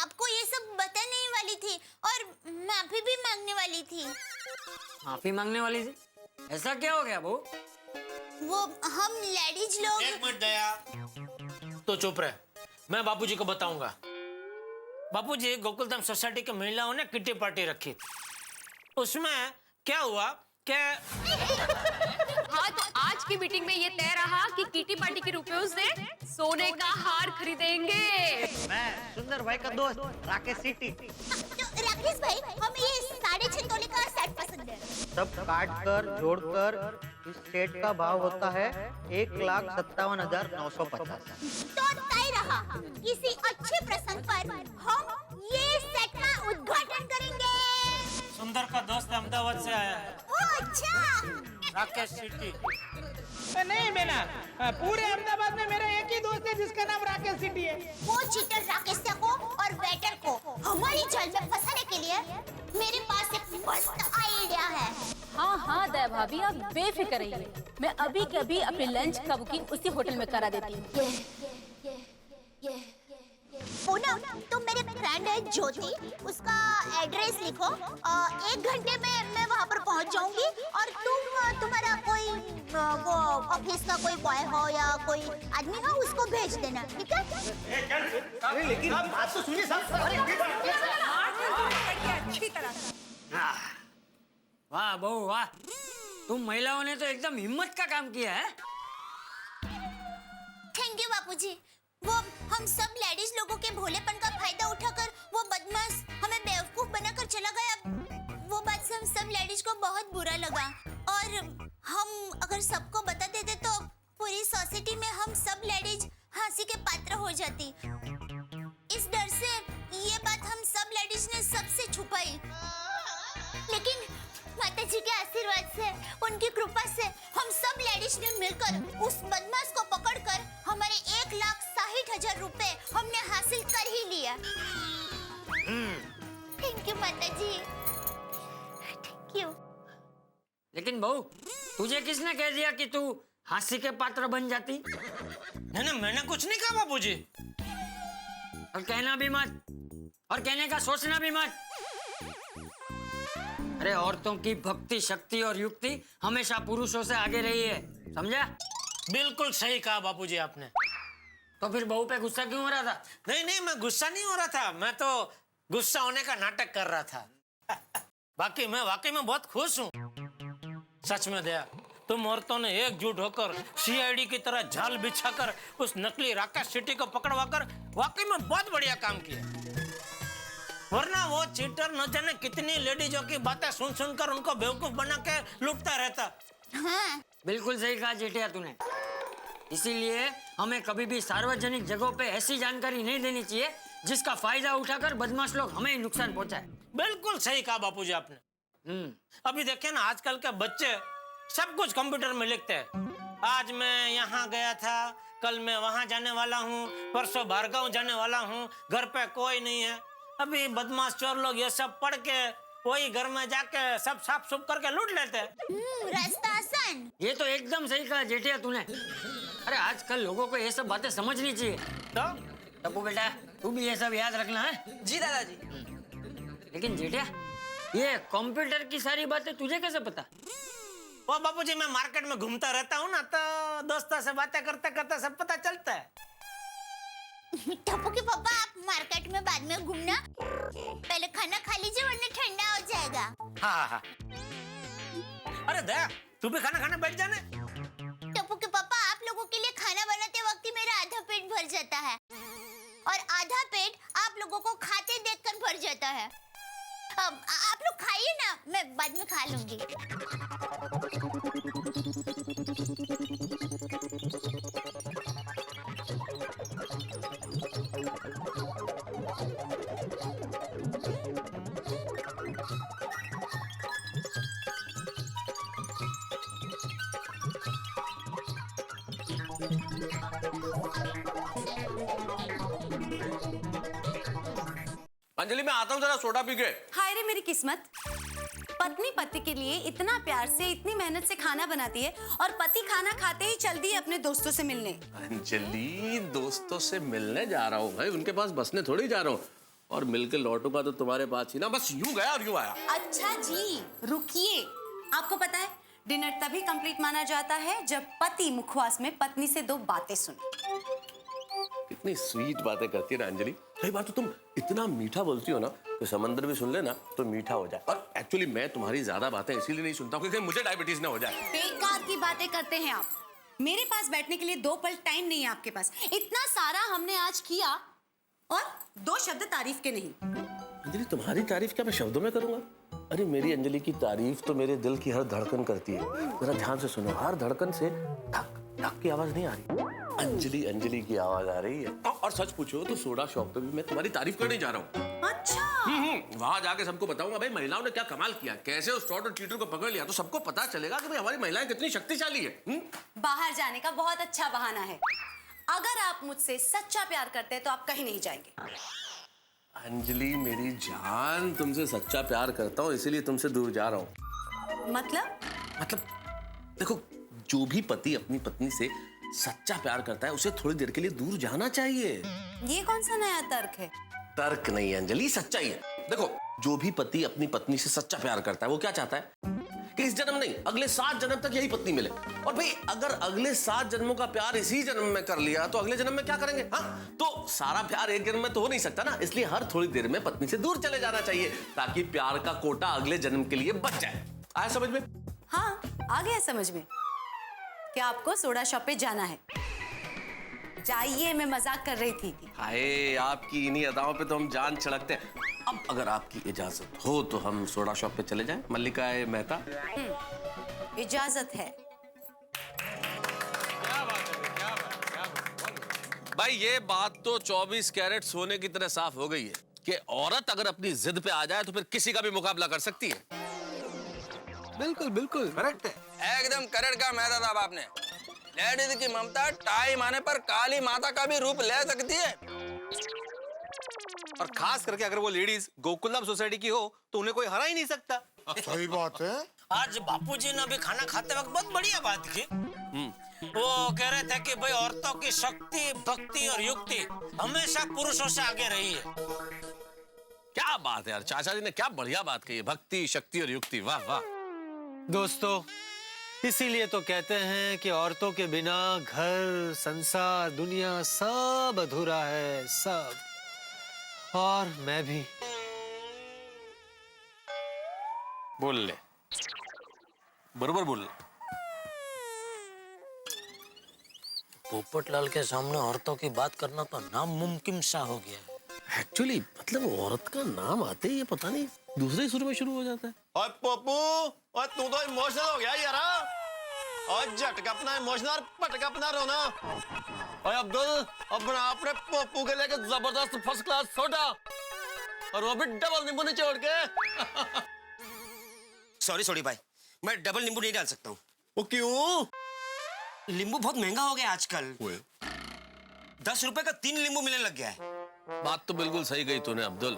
आपको ये सब बताने वाली थी और माफी भी मांगने वाली थी। माफी मांगने वाली थी? ऐसा क्या हो गया बहू? वो हम लेडीज लोग। एक मिनट दया तो चुप रहे, मैं बापूजी को बताऊंगा। बापूजी, गोकुलधाम सोसाइटी की महिलाओं ने किटी पार्टी रखी थी। उसमें क्या हुआ कि हाँ, तो आज की मीटिंग में ये तय रहा कि किटी पार्टी के रुपयों से सोने का हार खरीदेंगे। मैं सुंदर भाई का दोस्त राकेश सिटी। तो राकेश भाई, हमें ये 6.5 तोले का सेट पसंद है। सब काट कर जोड़कर इस सेट का भाव होता है 1,57,950। तो तय रहा, किसी अच्छे प्रसंग पर हम ये सेट का उद्घाटन करेंगे। सुंदर का दोस्त अहमदाबाद से आया है, ओह अच्छा। राकेश सिटी। नहीं बेना, पूरे अहमदाबाद में मेरा एक ही दोस्त है जिसका नाम राकेश सिटी है। वो चीटर राकेश को और वेटर को हमारी जाल में फंसाने के लिए मेरे पास एक मस्त आइडिया है। हाँ हाँ दया भाभी, आप बेफिक्र रहिए। मैं अभी के अभी अपने लंच का बुकिंग उसी होटल में करा देती हूँ। पूनम, तुम मेरे फ्रेंड है ज्योति, उसका एड्रेस लिखो। 1 घंटे में मैं वहाँ पर पहुँच जाऊंगी और तुम्हारा कोई वो ऑफिस का कोई बॉय हो या कोई आदमी हो, उसको भेज देना, ठीक है? लेकिन बात तो सुनिए साहब। अच्छी तरह से। वाह बहू वाह, तुम महिलाओं ने तो एकदम हिम्मत का काम किया है। थैंक यू बापूजी। वो हम सब लेडीज लोगों के भोलेपन का फायदा उठाकर वो बदमाश हमें बेवकूफ बनाकर चला गया। वो बात से हम सब लेडीज को बहुत बुरा लगा और हम अगर सबको बता देते तो पूरी सोसाइटी में हम सब लेडीज हंसी के पात्र हो जाती। इस डर से ये बात हम सब लेडीज ने सबसे छुपाई, लेकिन माताजी के आशीर्वाद से, उनकी कृपा से हम सब लेडीज ने मिलकर उस बदमाश को पकड़कर हमारे 1,60,000 रुपए हमने हासिल कर ही लिया। थैंक यू माताजी, थैंक यू। लेकिन बहू, तुझे किसने कह दिया कि तू हंसी के पात्र बन जाती? नहीं, मैंने कुछ नहीं कहा बापूजी। और कहना भी मत, और कहने का सोचना भी मत। अरे औरतों की भक्ति, शक्ति और युक्ति हमेशा पुरुषों से आगे रही है, समझा? बिल्कुल सही कहा बापूजी आपने। तो फिर बहू पे गुस्सा क्यों हो रहा था? नहीं, मैं गुस्सा नहीं हो रहा था, मैं तो गुस्सा होने का नाटक कर रहा था। बाकी मैं वाकई में बहुत खुश हूँ। सच में दया, तुम औरतों ने एकजुट होकर सीआईडी की तरह जाल बिछाकर उस नकली राकेश सिटी को पकड़वाकर वाकई में बहुत बढ़िया काम किया। वरना वो चीटर न जाने कितनी लेडीजों की बातें सुन सुनकर उनको बेवकूफ बना के लूटता रहता। हाँ। बिल्कुल सही कहा जेठिया तूने। इसीलिए हमें कभी भी सार्वजनिक जगहों पे ऐसी जानकारी नहीं देनी चाहिए जिसका फायदा उठाकर बदमाश लोग हमें ही नुकसान पहुंचाए। बिल्कुल सही कहा बापूजी आपने। अभी देखिए ना, आजकल के बच्चे सब कुछ कंप्यूटर में लिखते हैं। आज मैं यहाँ गया था, कल मैं वहाँ जाने वाला हूँ, परसों बाहरगांव जाने वाला हूँ, घर पे कोई नहीं है। अभी बदमाश चोर लोग ये सब पढ़ के वही घर में जाके सब साफ सुफ करके लूट लेते हैं। रास्ता आसान। ये तो एकदम सही कहा जेठिया तूने। अरे आजकल लोगों को ये सब बातें समझनी चाहिए। तो टप्पू बेटा, तू भी ये सब याद रखना है। जी दादाजी। लेकिन जेठिया, ये कंप्यूटर की सारी बातें तुझे कैसे पता? वो बापूजी, मैं मार्केट में घूमता रहता हूँ ना, तो दोस्तों से बातें करते करते सब पता चलता है। टप्पू के पापा, आप मार्केट में बाद में घूमना, पहले खाना खा लीजिए वरना ठंडा हो जाएगा। हाँ। अरे दया, तू भी खाना खाने बैठ जाने। टप्पू के पापा, आप लोगों के लिए खाना बनाते वक्त ही मेरा आधा पेट भर जाता है और आधा पेट आप लोगों को खाते देखकर भर जाता है। आप लोग खाइए ना, मैं बाद में खा लूंगी। अंजलि, मैं आता हूँ, जरा सोडा पी के। हाय रे मेरी किस्मत, पत्नी पति के लिए इतना प्यार से, इतनी मेहनत से खाना बनाती है और पति खाना खाते ही चल दी अपने दोस्तों से मिलने। अंजलि, दोस्तों से मिलने जा रहा हूँ भाई, उनके पास बसने थोड़ी जा रहा हूँ। और मिलके लौटूंगा तो तुम्हारे पास ही ना, बस यूं गया और यूं आया। अच्छा जी, रुकिए। आपको पता है, डिनर तभी कंप्लीट माना जाता है जब पति मुखवास में पत्नी से 2 बातें सुने। कितनी स्वीट बातें करती है ना अंजलि। कई बार तो तुम इतना मीठा बोलती हो ना कि समंदर भी सुन ले ना तो मीठा हो जाए। और एक्चुअली मैं तुम्हारी ज्यादा बातें इसीलिए नहीं सुनता हूँ क्योंकि मुझे डायबिटीज ना हो जाए। बेकार की बातें करते हैं आप। मेरे पास बैठने के लिए 2 पल टाइम नहीं है आपके पास। इतना सारा हमने आज किया और 2 शब्द तारीफ के नहीं। अंजलि तुम्हारी तारीफ क्या मैं शब्दों में करूंगा? अरे मेरी अंजलि की तारीफ तो मेरे दिल की हर धड़कन करती है। जरा ध्यान से सुनो, हर धड़कन से धक धक की आवाज नहीं आ रही, अंजलि अंजलि की आवाज आ रही है। और सच पूछो तो सोडा शॉप पे भी मैं तुम्हारी तारीफ करने जा रहा हूँ। अच्छा। वहां जाके सबको बताऊंगा भाई महिलाओं ने क्या कमाल किया, कैसे उस फ्रॉड और चीटर को पकड़ लिया, तो सबको पता चलेगा कि भाई हमारी महिलाएं कितनी शक्तिशाली है। बाहर जाने का बहुत अच्छा बहाना है। अगर आप मुझसे सच्चा प्यार करते हैं तो आप कहीं नहीं जाएंगे। अंजलि मेरी जान, तुमसे सच्चा प्यार करता हूँ इसीलिए तुमसे दूर जा रहा हूँ। मतलब देखो, जो भी पति अपनी पत्नी से सच्चा प्यार करता है उसे थोड़ी देर के लिए दूर जाना चाहिए। ये कौन सा नया तर्क है? तर्क नहीं है अंजलि, सच्चाई है। देखो, जो भी पति अपनी पत्नी से सच्चा प्यार करता है वो क्या चाहता है कि इस जन्म नहीं अगले 7 जन्म तक यही पत्नी मिले। और भाई अगर अगले 7 जन्मों का प्यार इसी जन्म में कर लिया तो अगले जन्म में क्या करेंगे? हाँ, तो सारा प्यार एक जन्म में तो हो नहीं सकता ना, इसलिए हर थोड़ी देर में पत्नी से दूर चले जाना चाहिए ताकि प्यार का कोटा अगले जन्म के लिए बच जाए। आया समझ में? हाँ, आ गया समझ में। क्या आपको सोडा शॉप पे जाना है? जाइए, मैं मजाक कर रही थी। हाय, आपकी इन्हीं अदाओं पे तो हम जान छिड़कते हैं। अब अगर आपकी इजाजत हो तो हम सोडा शॉप पे चले जाएं, मल्लिका मेहता। इजाजत है। भाई ये बात तो 24 कैरेट सोने की तरह साफ हो गई है कि औरत अगर अपनी जिद पे आ जाए तो फिर किसी का भी मुकाबला कर सकती है। बिल्कुल बिल्कुल करेक्ट है, एकदम करेक्ट कहा मेहता साहब आपने। लेडीज की ममता टाइम आने पर काली माता का भी रूप ले सकती है। और खास करके अगर वो लेडीज गोकुलधाम सोसाइटी की हो तो उन्हें कोई हरा ही नहीं सकता। सही बात है। आज बापूजी ने अभी खाना खाते वक्त बहुत बढ़िया बात की। वो कह रहे थे कि भाई औरतों की शक्ति, भक्ति और युक्ति हमेशा पुरुषों से आगे रही है। क्या बात है यार, चाचा जी ने क्या बढ़िया बात कही है, भक्ति, शक्ति और युक्ति। वाह वाह। दोस्तों, इसीलिए तो कहते हैं कि औरतों के बिना घर, संसार, दुनिया सब अधूरा है, सब। और मैं भी। बोल ले, बरोबर बोल ले। पोपटलाल के सामने औरतों की बात करना तो नामुमकिन सा हो गया। एक्चुअली मतलब औरत का नाम आते ही ये पता नहीं दूसरे सुर में शुरू हो जाता है। और पप्पू, और तू तो इमोशनल हो गया यार। और झटका अपना इमोशनल, पटका अपना रोना। और अब्दुल, अपना आपने पप्पू के लेके जबरदस्त फर्स्ट क्लास सोडा और वो भी डबल नींबू निचोड़ के। सॉरी भाई, मैं डबल नींबू नहीं डाल सकता हूँ। वो क्यों? नींबू बहुत महंगा हो गया आजकल। 10 रुपए का 3 नींबू मिलने लग गया है। बात तो बिल्कुल सही गई तूने अब्दुल।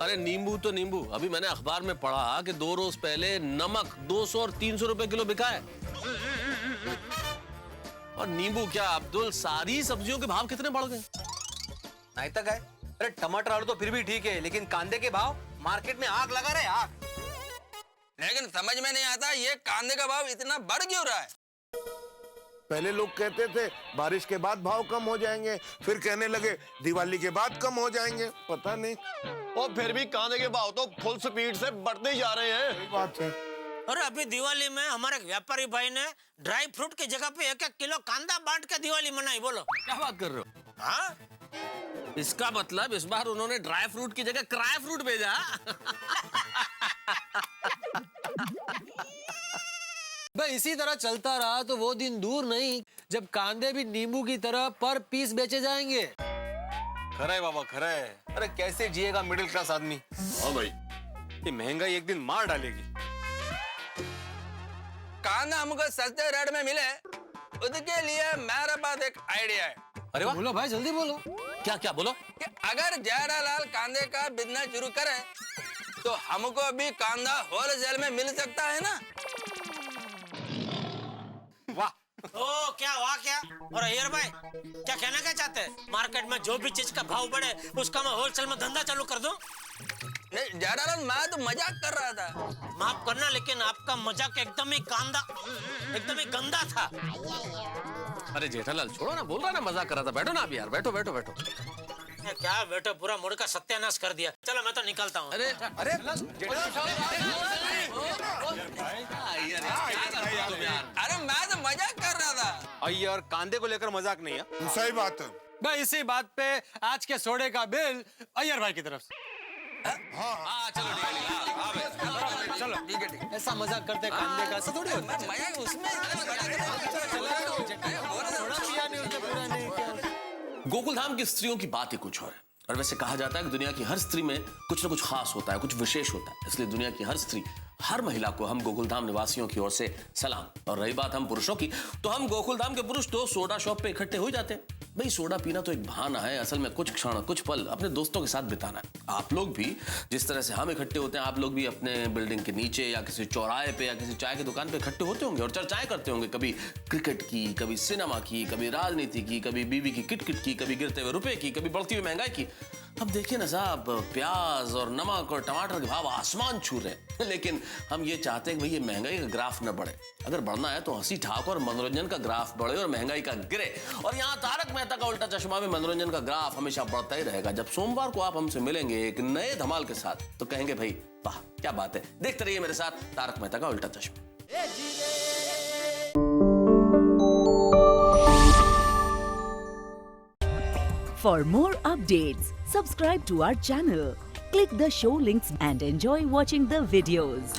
अरे नींबू तो नींबू, अभी मैंने अखबार में पढ़ा कि 2 रोज पहले नमक 200 और 300 रुपए किलो बिका है। और नींबू क्या अब्दुल, सारी सब्जियों के भाव कितने बढ़ गए। नहीं तक है। अरे टमाटर आलू तो फिर भी ठीक है, लेकिन कांदे के भाव मार्केट में आग लगा रहे, आग। लेकिन समझ में नहीं आता ये कांदे का भाव इतना बढ़ क्यों रहा है। पहले लोग कहते थे बारिश के बाद भाव कम हो जाएंगे, फिर कहने लगे दिवाली के बाद कम हो जाएंगे, पता नहीं। और फिर भी कांदे के भाव तो फुल स्पीड से बढ़ते ही जा रहे हैं। सही बात है। और अभी दिवाली में हमारे एक व्यापारी भाई ने ड्राई फ्रूट की जगह पे 1-1 किलो कांदा बांट के दिवाली मनाई। बोलो क्या बात कर रहे हो? हाँ, इसका मतलब इस बार उन्होंने ड्राई फ्रूट की जगह क्राई फ्रूट भेजा। भाई इसी तरह चलता रहा तो वो दिन दूर नहीं जब कांदे भी नींबू की तरह पर पीस बेचे जाएंगे। खरा है बाबा, खरा है। अरे कैसे जिएगा मिडिल क्लास आदमी। हाँ भाई, ये महंगाई एक दिन मार डालेगी। कांदा हमको सस्ते रेट में मिले, उसके लिए मेरे पास एक आइडिया है। अरे वाह, बोलो भाई, जल्दी बोलो। क्या क्या बोलो? कि अगर जयरालाल कांदे का बिजनेस शुरू करे तो हमको भी कांदा होलसेल में मिल सकता है ना। वाह। ओ क्या वाह क्या। और अय्यर भाई क्या कहना क्या चाहते हैं? मार्केट में जो भी चीज का भाव बढ़े उसका मैं होलसेल में धंधा चालू कर दूं? नहीं जयरालाल, मैं तो मजाक कर रहा था। माफ करना, लेकिन आपका मजाक एकदम ही गंदा था। अरे जेठालाल छोड़ो ना, बोल रहा ना मजाक कर रहा था। बैठो ना आप यार, बैठो बैठो बैठो। क्या बेटा, पूरा मूड का सत्यानाश कर दिया। चलो मैं तो निकलता हूँ। अरे मैं तो मजाक कर रहा था। अय्यर, कांदे को लेकर मजाक नहीं है। सही बात है भाई। इसी बात पे आज के सोडे का बिल अय्यर भाई की तरफ से। हाँ चलो ठीक है। ऐसा मजाक करते कांदे का ऐसा थोड़ी होता है। मजाक उसमें गोकुल धाम की स्त्रियों की बात ही कुछ और है। और वैसे कहा जाता है कि दुनिया की हर स्त्री में कुछ ना कुछ खास होता है, कुछ विशेष होता है। इसलिए दुनिया की हर स्त्री, हर महिला को हम गोकुलधाम निवासियों की ओर से सलाम। और रही बात हम पुरुषों की, तो हम गोकुलधाम के पुरुष तो सोडा शॉप पे इकट्ठे हो जाते हैं। भाई सोडा पीना तो एक बहाना है, असल में कुछ क्षण, कुछ पल अपने दोस्तों के साथ बिताना है। आप लोग भी जिस तरह से हम इकट्ठे होते हैं, आप लोग भी अपने बिल्डिंग के नीचे या किसी चौराहे पे या किसी चाय की दुकान पे इकट्ठे होते होंगे और चर्चाएं करते होंगे, कभी क्रिकेट की, कभी सिनेमा की, कभी राजनीति की, कभी बीवी की किटकिट की, कभी गिरते हुए रुपए की, कभी बढ़ती हुई महंगाई की। अब देखिए ना साहब, प्याज और नमक और टमाटर के भाव आसमान छू रहे हैं। लेकिन हम ये चाहते हैं कि भाई ये महंगाई का ग्राफ न बढ़े। अगर बढ़ना है तो हंसी ठाक और मनोरंजन का ग्राफ बढ़े और महंगाई का गिरे। और यहाँ तारक मेहता का उल्टा चश्मा में मनोरंजन का ग्राफ हमेशा बढ़ता ही रहेगा। जब सोमवार को आप हमसे मिलेंगे एक नए धमाल के साथ, तो कहेंगे भाई वाह क्या बात है। देखते रहिए मेरे साथ तारक मेहता का उल्टा चश्मा। For more updates, subscribe to our channel, click the show links and enjoy watching the videos.